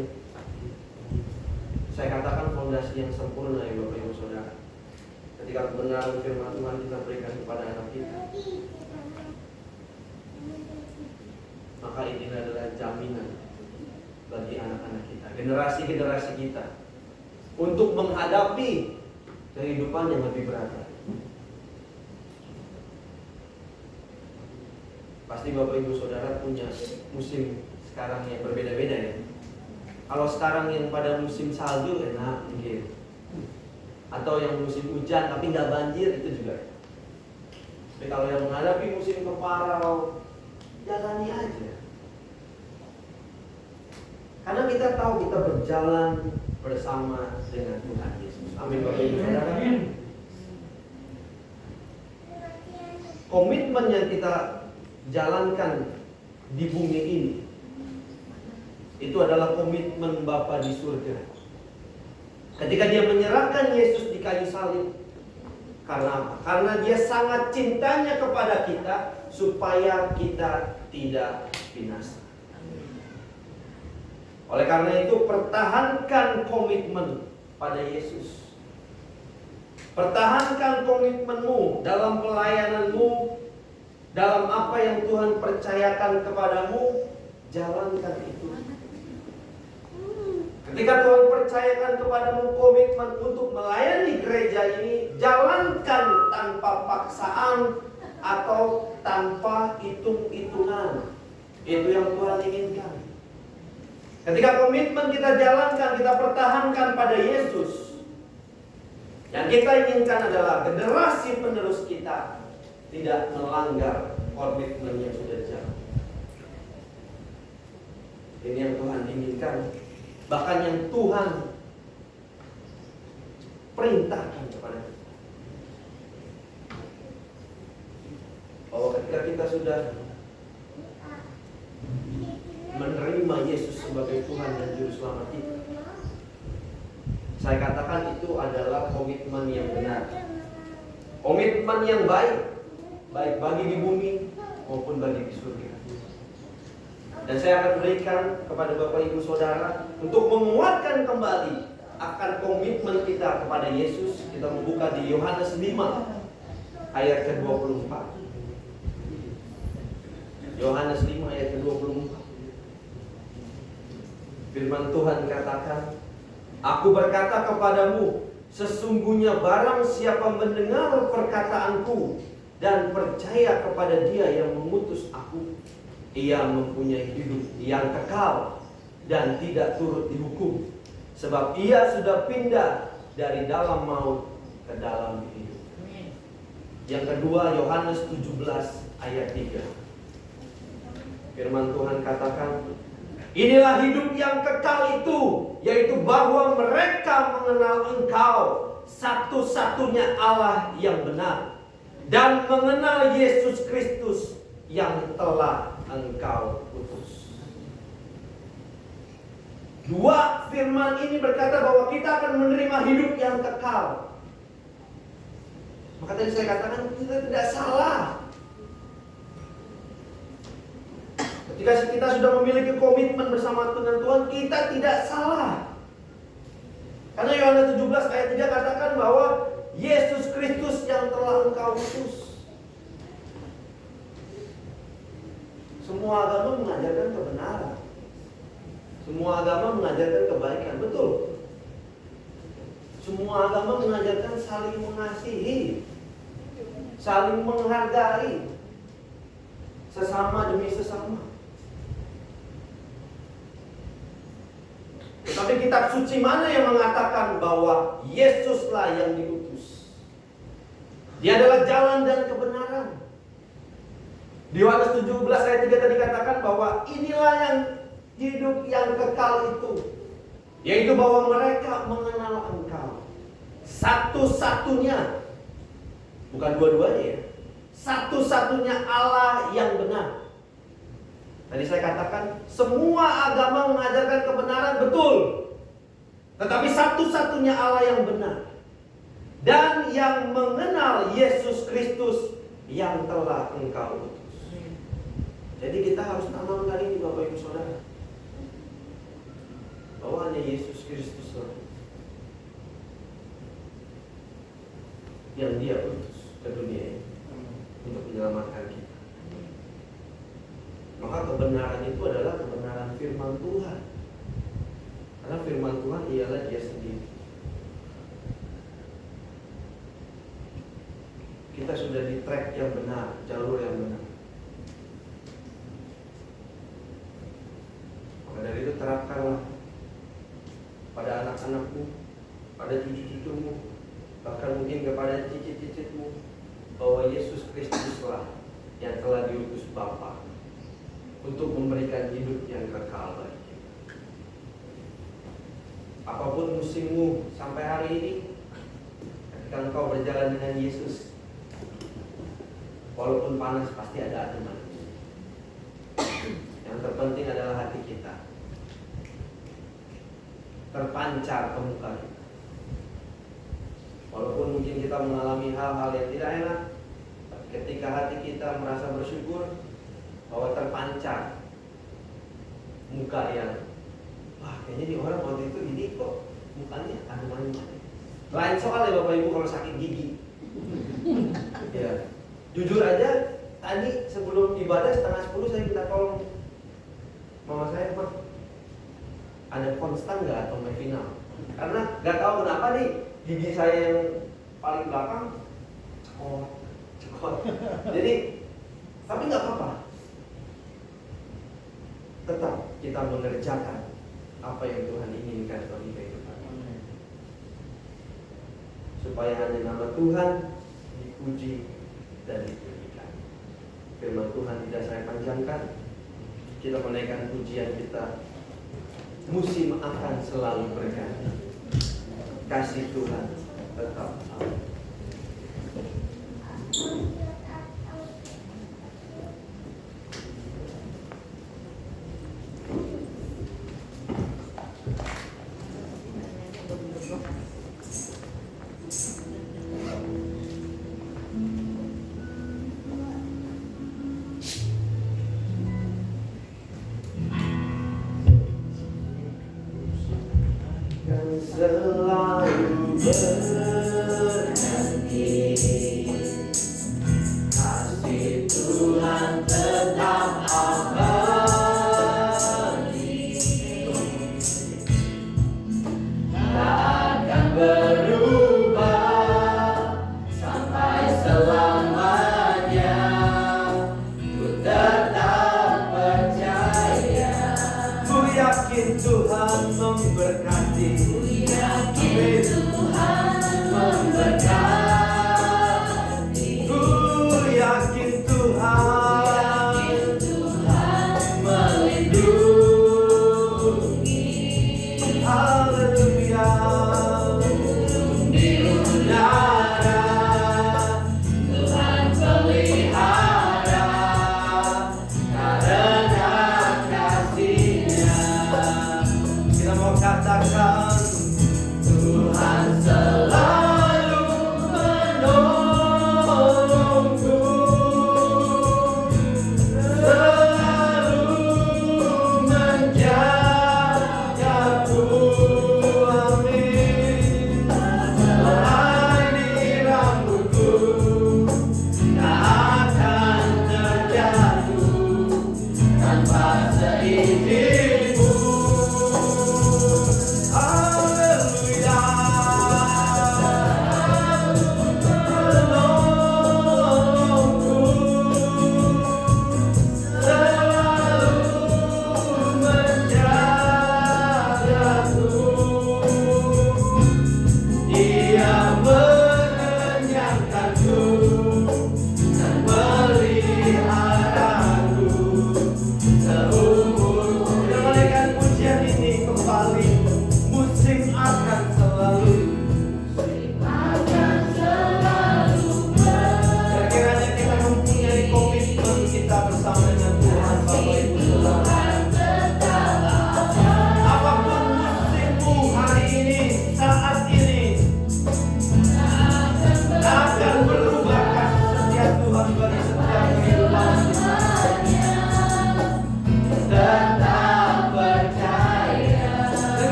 Speaker 3: saya katakan fondasi yang sempurna ya Bapak Ibu Saudara, ketika kebenaran firman Tuhan kita berikan kepada anak kita, maka ini adalah jaminan bagi anak-anak kita, generasi-generasi kita, untuk menghadapi kehidupan yang lebih berat. Pasti Bapak Ibu Saudara punya musim sekarang yang berbeda-beda ya. Kalau sekarang yang pada musim salju enak mungkin, atau yang musim hujan tapi nggak banjir itu juga. Tapi kalau yang menghadapi musim kemarau, jalani aja. Karena kita tahu kita berjalan bersama dengan Tuhan Yesus. Amin Bapak Ibu Saudara. Komitmen yang kita jalankan di bumi ini, itu adalah komitmen Bapa di surga. Ketika dia menyerahkan Yesus di kayu salib, karena apa? Karena dia sangat cintanya kepada kita, supaya kita tidak binasa. Oleh karena itu, pertahankan komitmen pada Yesus. Pertahankan komitmenmu dalam pelayananmu, dalam apa yang Tuhan percayakan kepadamu, jalankan itu. Ketika Tuhan percayakan kepadamu komitmen untuk melayani gereja ini, jalankan tanpa paksaan atau tanpa hitung-hitungan. Itu yang Tuhan inginkan. Ketika komitmen kita jalankan, kita pertahankan pada Yesus, yang kita inginkan adalah generasi penerus kita tidak melanggar komitmen yang sudah dijalankan. Ini yang Tuhan inginkan, bahkan yang Tuhan perintahkan kepada kita. Bahwa ketika kita sudah menerima Yesus sebagai Tuhan dan Juru Selamat kita, saya katakan itu adalah komitmen yang benar, komitmen yang baik, baik bagi di bumi maupun bagi di surga. Dan saya akan berikan kepada Bapak Ibu Saudara untuk menguatkan kembali akan komitmen kita kepada Yesus. Kita membuka di Yohanes 5 ayat ke-24. Yohanes 5 ayat ke-24. Firman Tuhan katakan, "Aku berkata kepadamu, sesungguhnya barang siapa mendengar perkataanku dan percaya kepada Dia yang mengutus aku, ia mempunyai hidup yang kekal dan tidak turut dihukum, sebab ia sudah pindah dari dalam maut ke dalam hidup." Yang kedua, Yohanes 17 ayat 3. Firman Tuhan katakan, "Inilah hidup yang kekal itu, yaitu bahwa mereka mengenal Engkau, satu-satunya Allah yang benar, dan mengenal Yesus Kristus yang telah Engkau utus." Dua firman ini berkata bahwa kita akan menerima hidup yang kekal. Maka tadi saya katakan kita tidak salah. Ketika kita sudah memiliki komitmen bersama dengan Tuhan, kita tidak salah. Karena Yohanes 17 ayat 3 katakan bahwa Yesus Kristus yang telah Engkau utus. Semua agama mengajarkan kebenaran. Semua agama mengajarkan kebaikan, betul. Semua agama mengajarkan saling mengasihi, saling menghargai sesama demi sesama. Tetapi kitab suci mana yang mengatakan bahwa Yesuslah yang diutus? Dia adalah jalan dan kebenaran. Di Yohanes 17 ayat 3 tadi katakan bahwa inilah yang hidup yang kekal itu, yaitu bahwa mereka mengenal Engkau, satu-satunya, bukan dua-duanya ya, satu-satunya Allah yang benar. Tadi saya katakan semua agama mengajarkan kebenaran, betul. Tetapi satu-satunya Allah yang benar dan yang mengenal Yesus Kristus yang telah Engkau utus. Jadi kita harus tanam kali ini Bapak Ibu Saudara, bahwa hanya Yesus Kristus yang Dia utus ke dunia ini untuk menyelamatkan kita. Maka kebenaran itu adalah kebenaran firman Tuhan. Karena firman Tuhan ialah Dia sendiri. Kita sudah di track yang benar, jalur yang benar. Maka dari itu terapkanlah pada anak-anakmu, pada cucu-cucumu, bahkan mungkin kepada cicit-cicitmu, bahwa Yesus Kristuslah yang telah diutus Bapa untuk memberikan hidup yang kekal bagi kita. Apapun musimmu sampai hari ini, ketika engkau berjalan dengan Yesus, walaupun panas pasti ada ateman. Yang terpenting adalah hati kita terpancar ke muka kita. Walaupun mungkin kita mengalami hal-hal yang tidak enak, ketika hati kita merasa bersyukur bahwa terpancar muka yang, wah kayaknya di orang waktu itu gini kok mukanya ada manis-manis. Lain soal ya Bapak Ibu kalau sakit gigi. Ya, jujur aja tadi sebelum ibadah 9:30 saya minta tolong mama saya, "Mah, ada konstan nggak atau final?" Karena nggak tahu kenapa nih gigi saya yang paling belakang cekot. Jadi, tapi nggak apa-apa. Tetap kita mengerjakan apa yang Tuhan inginkan bagi kehidupan. Supaya hanya nama Tuhan dipuji dan ditinggikan. Firman Tuhan tidak saya panjangkan. Kita menaikkan pujian kita. Musim akan selalu berganti. Kasih Tuhan tetap sama. Yang selalu bernyanyi, kasih Tuhan tetap abadi, tak akan berubah sampai selamanya. Ku tetap percaya, ku yakin Tuhan memberkati. Tuhan memberkati. Ku yakin Tuhan melindungi. Haleluya. Di udara Tuhan pelihara karena kasih-Nya. Kita mau katakan Tuhan selalu menolongku, selalu menjagaku. Amin. Helai di rambutku, tak akan terjatuh tanpa seizinmu. Haleluya. Menolongku, selalu menjagaku. Dia mengenyangkanku dan meliharaku seumur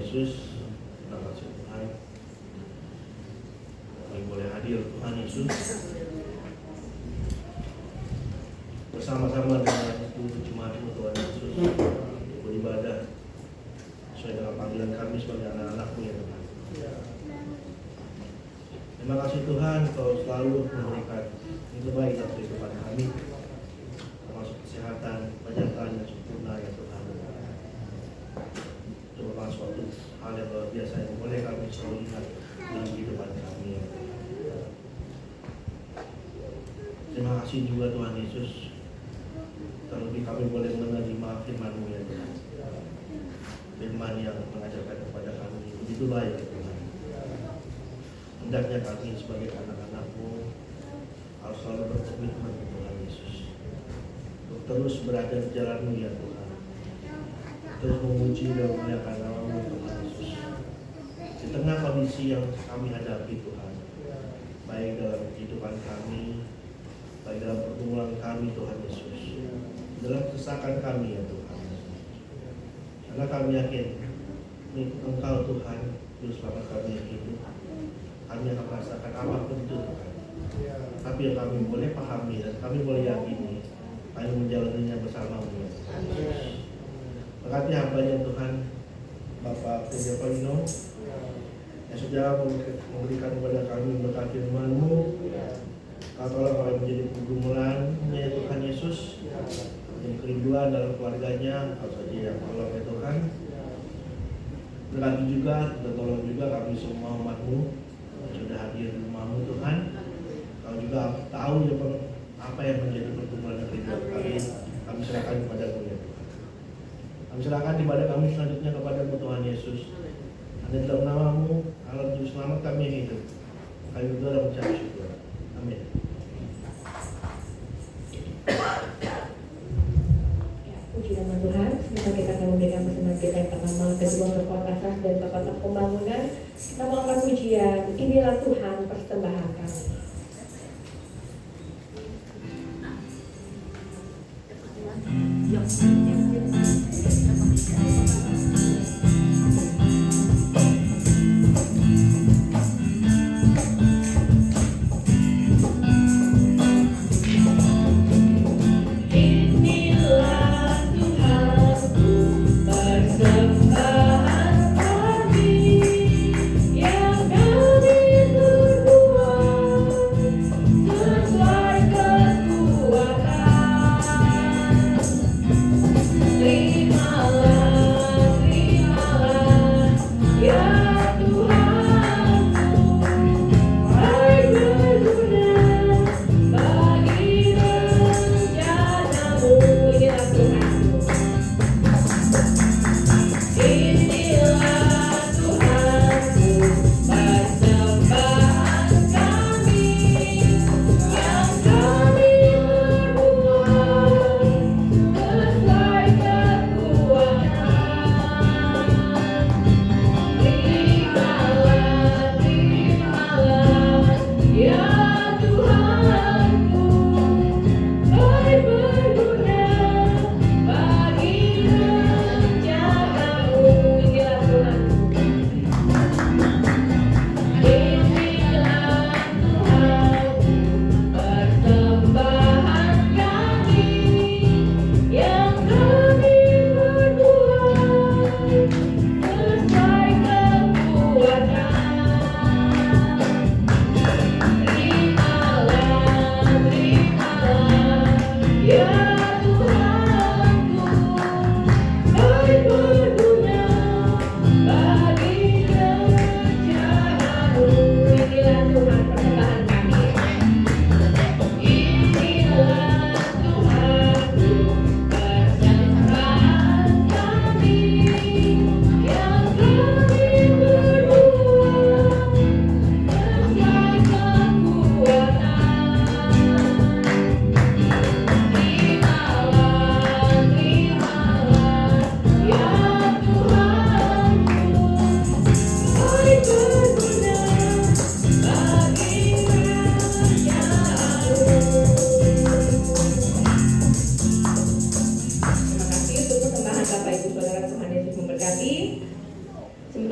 Speaker 5: Yesus. Terima kasih Tuhan. Kami boleh hadir Tuhan Yesus bersama-sama dengan jemaat-Mu Tuhan Yesus beribadah sesuai dengan panggilan kami sebagai anak-anak-Mu ya Tuhan. Terima kasih Tuhan, Kau selalu memberikan yang terbaik dalam kehidupan kami, termasuk kesehatan, penyertaan yang sempurna ya Tuhan. Itu merupakan suatu hal yang luar biasa yang boleh kami selalu ingat dalam kehidupan kami. Terima kasih juga Tuhan Yesus, terlebih kami boleh menerima firman-Mu ya Tuhan. Firman yang mengajarkan kepada kami begitu baik ya Tuhan. Hendaknya kami sebagai anak-anak-Mu harus selalu berkomitmen Tuhan Yesus untuk terus berada di jalan-Mu ya Tuhan, terus memuji dan memuliakan nama-Mu Tuhan Yesus di tengah kondisi yang kami hadapi Tuhan, baik dalam kehidupan kami, baik dalam pergumulan kami Tuhan Yesus, dalam kesesakan kami ya Tuhan. Karena kami yakin Engkau Tuhan Juru Selamat kami yang hidup. Kami akan merasakan apapun itu Tuhan. Tapi yang kami boleh pahami dan kami boleh yakini, kami menjalaninya bersama-Mu ya Tuhan. Berkati hamba-Nya Tuhan, Bapak Peter Palino, yang sudah memberikan kepada kami berkat firman-Mu. Kau tolong kami menjadi pergumulannya ya Tuhan Yesus, menjadi kerinduan dalam keluarganya, Kau saja yang tolong ya Tuhan. Berkati juga, dan tolong juga kami semua umat-Mu sudah hadir di rumah-Mu Tuhan. Kau juga tahu ya apa yang menjadi pergumulan dan kerinduan kami serahkan kepada-Mu ya Tuhan. Kami serahkan ibadah kami selanjutnya kepada-Mu Tuhan Yesus. Hanya dalam nama-Mu, Allah Juru Selamat kami yang hidup. Kami berdoa dan mengucap syukur. Amin.
Speaker 1: Puji nama Tuhan, semoga kita akan memberikan persembahan kita yang pertama, kedua kekuatan dan kekuatan pembangunan. Nama Allah pujian, inilah Tuhan persembahan kami.
Speaker 6: Sesuai kekuatan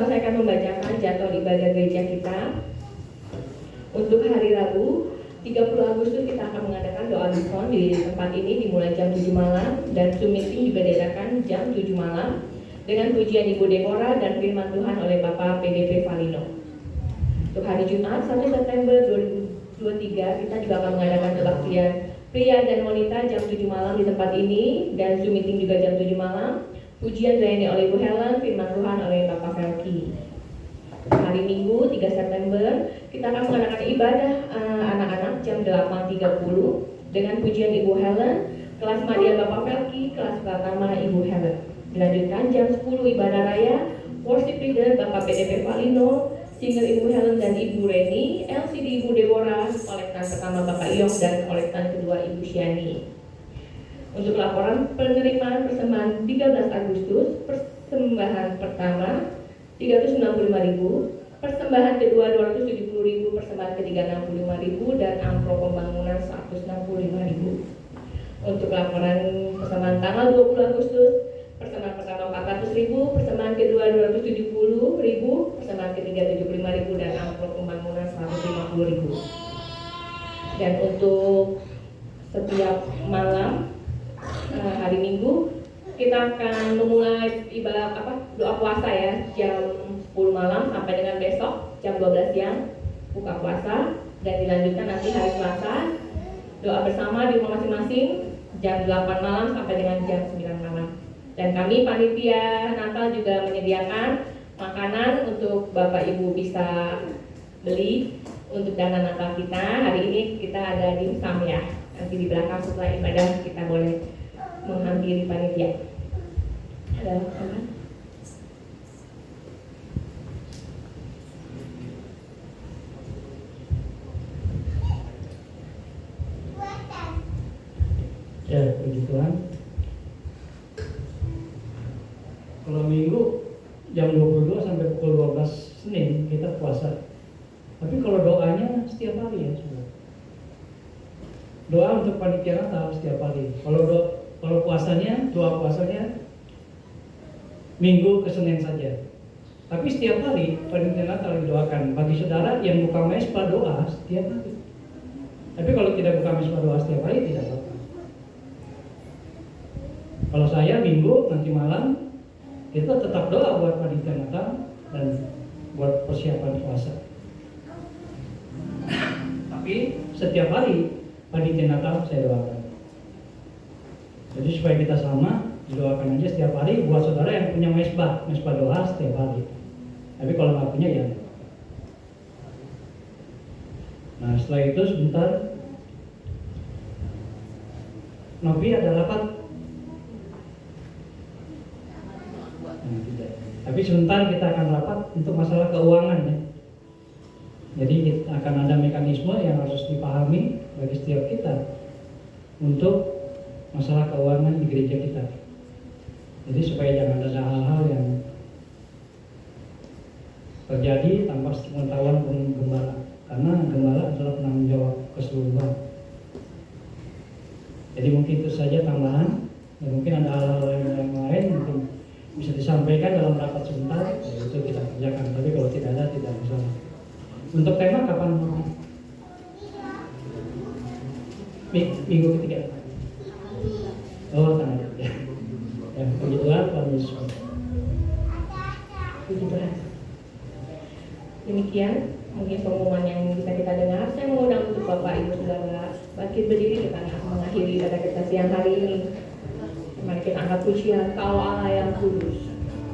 Speaker 1: saya akan membacakan jadwal ibadah gereja kita. Untuk hari Rabu 30 Agustus kita akan mengadakan doa mison di tempat ini dimulai jam 7 malam dan Zoom meeting juga diadakan jam 7 malam dengan pujian Ibu Deborah dan firman Tuhan oleh Bapak PDP Valino. Untuk hari Jumat 1 September 2023 kita juga akan mengadakan kebaktian pria dan wanita jam 7 malam di tempat ini dan Zoom meeting juga jam 7 malam. Pujian dilayani oleh Ibu Helen, firman Tuhan oleh Bapak Felki. Hari Minggu 3 September kita akan mengadakan ibadah anak-anak jam 8.30 dengan pujian Ibu Helen, kelas Madia Bapak Felki, kelas Pratama Ibu Helen. Dilanjutkan jam 10 ibadah raya, worship leader Bapak PDP Valino, singer Ibu Helen dan Ibu Reni, LCD Ibu Deborah, kolektan pertama Bapak Iong dan kolektan kedua Ibu Syani. Untuk laporan penerimaan persembahan 13 Agustus, persembahan pertama 395.000, persembahan kedua 270.000, persembahan ketiga 65.000 dan amplop pembangunan 165.000. Untuk laporan persembahan tanggal 20 Agustus, persembahan pertama 400.000, persembahan kedua 270.000, persembahan ketiga 75.000 dan amplop pembangunan 150.000. Dan untuk setiap malam hari Minggu kita akan memulai ibadah doa puasa ya jam 10 malam sampai dengan besok jam 12 siang buka puasa, dan dilanjutkan nanti hari Selasa doa bersama di rumah masing-masing jam 8 malam sampai dengan jam 9 malam. Dan kami panitia Natal juga menyediakan makanan untuk Bapak Ibu bisa beli untuk dana Natal kita. Hari ini kita ada dimsum ya, nanti di belakang setelah ibadah kita boleh menghampiri panitia. Ada apa?
Speaker 6: Ya, puji Tuhan. Kalau Minggu jam 22 sampai pukul 12 Senin kita puasa. Tapi kalau doanya setiap hari ya, saudara. Doa untuk panitia Natal setiap hari. Kalau puasanya, doa puasanya Minggu ke Senin saja. Tapi setiap hari panitia Natal didoakan. Bagi saudara yang buka mesbah doa setiap hari. Tapi kalau tidak buka mesbah doa setiap hari tidak apa-apa. Kalau saya Minggu nanti malam kita tetap doa buat panitia Natal dan buat persiapan puasa. Tapi setiap hari panitia Natal saya doakan. Jadi supaya kita sama, didoakan aja setiap hari buat saudara yang punya mesbah doa setiap hari. Tapi kalau nggak punya ya. Nah setelah itu sebentar, Novi ada rapat. Nah, tidak. Tapi sebentar kita akan rapat untuk masalah keuangan ya. Jadi kita akan ada mekanisme yang harus dipahami bagi setiap kita untuk masalah keuangan di gereja kita. Jadi supaya jangan ada hal-hal yang terjadi tanpa pengetahuan gembala, karena gembala adalah penanggung jawab keseluruhan. Jadi mungkin itu saja tambahan, dan mungkin ada hal-hal yang lain mungkin bisa disampaikan dalam rapat sebentar, itu kita kerjakan. Tapi kalau tidak ada, tidak masalah. Untuk tema kapan? Minggu ketiga. Oh, tanggal ya. Ya, puji Tuhan, Tuhan Yesus.
Speaker 1: Puji Tuhan. Demikian mungkin pengumuman yang bisa kita dengar. Saya mengundang untuk Bapak Ibu Saudara bangkit berdiri, kita akan mengakhiri pada kita siang hari ini. Mari kita angkat pujian Kau Allah yang kudus.
Speaker 7: Kami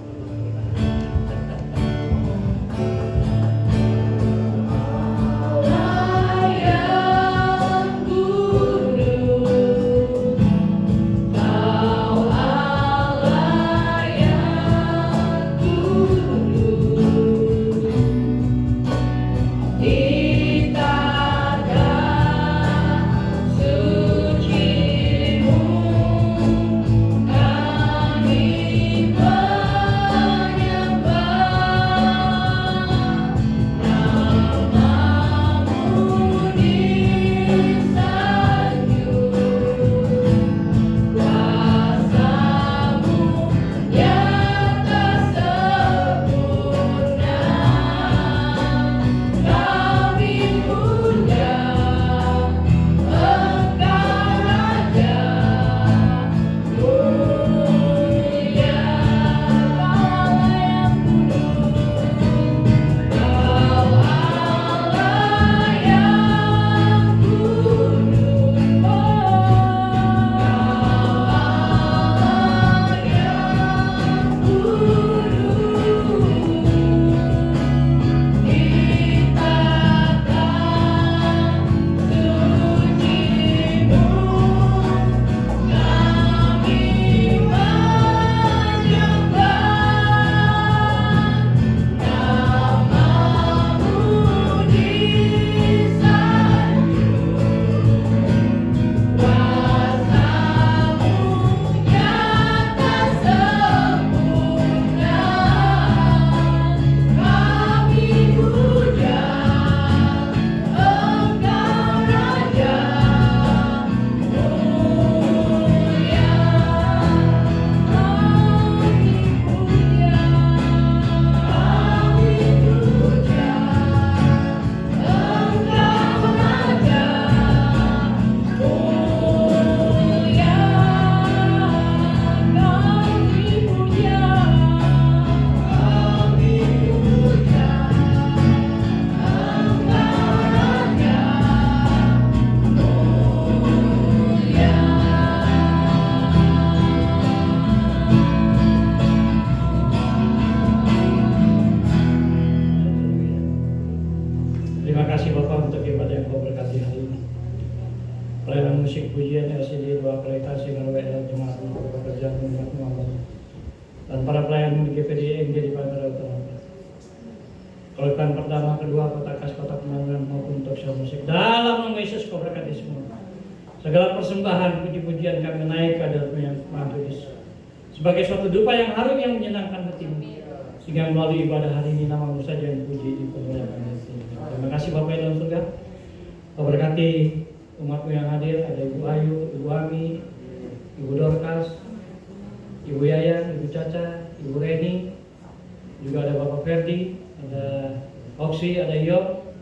Speaker 6: dan para pelayan di GPD MG di Pantura Utara. Kelutan pertama, kedua, kota kas, kota penanggungan maupun untuk show musik. Dalam nama Yesus kau berkati semua. Segala persembahan, puji-pujian kami naik ke hadapan yang Maha Kudus. Sebagai suatu dupa yang harum yang menyenangkan hatimu. Sehingga melalui ibadah hari ini namamu saja yang dipuji, dipermuliakan. Terima kasih Bapak dalam surga. Kau berkati umatmu yang hadir. Ada Ibu Ayu, Ibu Ami, Ibu Dorcas, Ibu Yayan, Ibu Caca, Ibu Reni. Juga ada Bapak Ferdi, ada Oksi, ada Yob,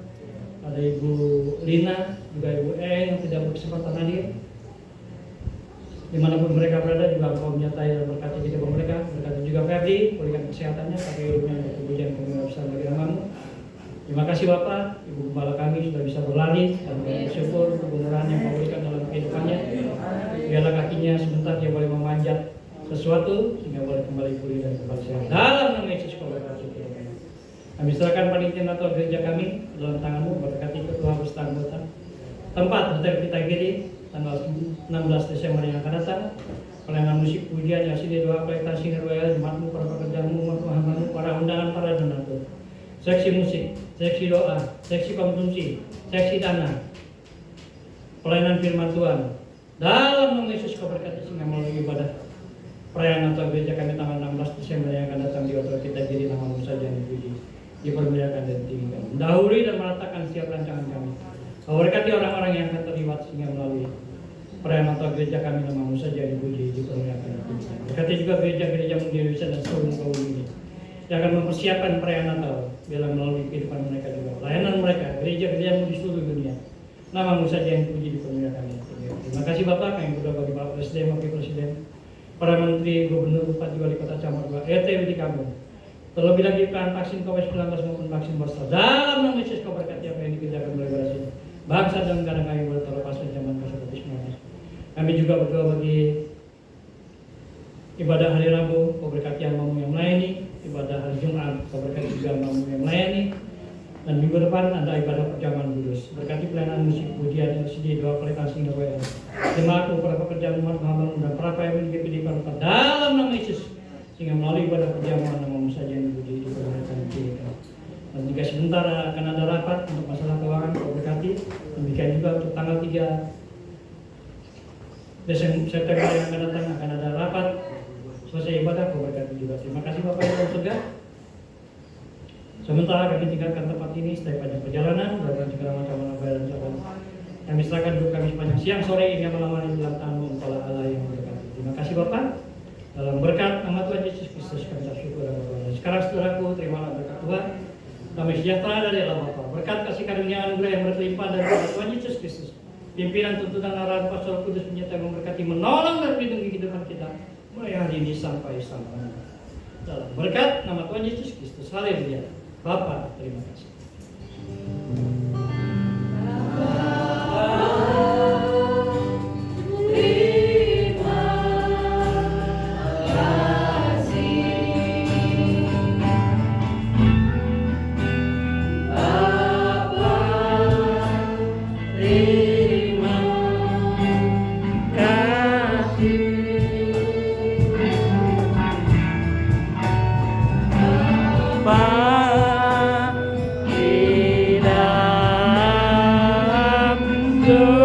Speaker 6: ada Ibu Lina, juga Ibu yang tidak berkesempatan hadir. Dimanapun mereka berada juga Engkau menyertai dan berkati kehidupan mereka. Berkati juga Ferdi, berikan kesehatannya, pakai ilmunya untuk kepujian kemuliaan besar bagi namamu. Terima kasih Bapak, Ibu Gembala kami sudah bisa berlari dan kami bersyukur kebenaran yang Kau berikan dalam kehidupannya. Biarlah kakinya sebentar dia boleh memanjat sesuatu sehingga boleh kembali pulih dan kembali sehat. Dalam nama Yesus kau berkati. Kami serahkan panitia natal gereja kami dalam tanganmu, berkati ketua beserta anggota. Tempat hotel kita kiri tanggal 16 Desember yang akan datang. Pelayanan musik pujian yang sini doa kualitas royal jemaatmu, para pekerjaanmu, umatmu, hambamu, para undangan, para donatur. Seksi musik, seksi doa, seksi konsumsi, seksi dana. Pelayanan firman Tuhan. Dalam nama Yesus kau berkati sehingga melalui ibadah perayaan Natal gereja kami tanggal 16 Desember yang akan datang di hotel kita jadi namamu saja yang dipuji, dipermuliakan dan ditinggikan, mendahului dan meratakan setiap rancangan kami. Kau berkati orang-orang yang akan terlibat sehingga melalui perayaan Natal gereja kami namamu saja yang dipuji, dipermuliakan dan ditinggikan. Berkati juga gereja-gereja di Indonesia dan seluruh kaum ini yang akan mempersiapkan perayaan Natal dalam melalui kehidupan mereka juga, pelayanan mereka, gereja-gereja di seluruh dunia. Namamu saja yang dipuji, dipermuliakan dan ditinggikan. Terima kasih Bapak, kami berdoa bagi Bapak Presiden, Wakil Presiden, para menteri, gubernur, bupati, wali kota, camat, RT di kampung. Terlebih lagi peran vaksin COVID-19 maupun vaksin booster. Dalam nama Yesus kau berkati apa yang dikerjakan oleh bangsa dan negara kami boleh terlepas dari zaman COVID-19. Kami juga berdoa bagi ibadah hari Rabu, kau berkati hambamu yang melayani. Ibadah hari Jumat, kau berkati juga hambamu yang melayani. Dan minggu depan ada ibadah perjamuan kudus. Berkati pelayanan musik pujian LCD doa kualitas hingga WL. Jemaatku, para pekerjaan umat hambamu dan para pelayan di GPD Pantura dalam nama Yesus. Sehingga melalui ibadah perjamuan namamu saja yang dipuji, dipermuliakan, ditinggikan. Dan jika sebentar akan ada rapat untuk masalah keuangan, kau berkati. Demikian juga untuk tanggal 3 September yang akan datang akan ada rapat selesai ibadah, kau berkati juga. Terima kasih Bapak yang dalam surga. Sementara kami tinggalkan tempat ini setelah panjang perjalanan dan segala macam bayaran jalan. Kami serahkan hidup kami sepanjang siang sore hingga malam hari dalam tangan-Mu Engkau Allah yang memberkati. Terima kasih Bapak. Dalam berkat nama Tuhan Yesus Kristus kami bersyukur dan berdoa. Sekarang saudaraku, terimalah berkat Tuhan. Damai sejahtera dari Allah Bapa. Berkat kasih karunia anugerah yang berlimpah dari Tuhan Yesus Kristus. Pimpinan tuntunan arahan Pastor Kudus menyertai memberkati, menolong dan melindungi kehidupan kita mulai hari ini sampai selamanya. Dalam berkat nama Tuhan Yesus Kristus. Haleluya. Bapa, terima kasih.
Speaker 7: Go.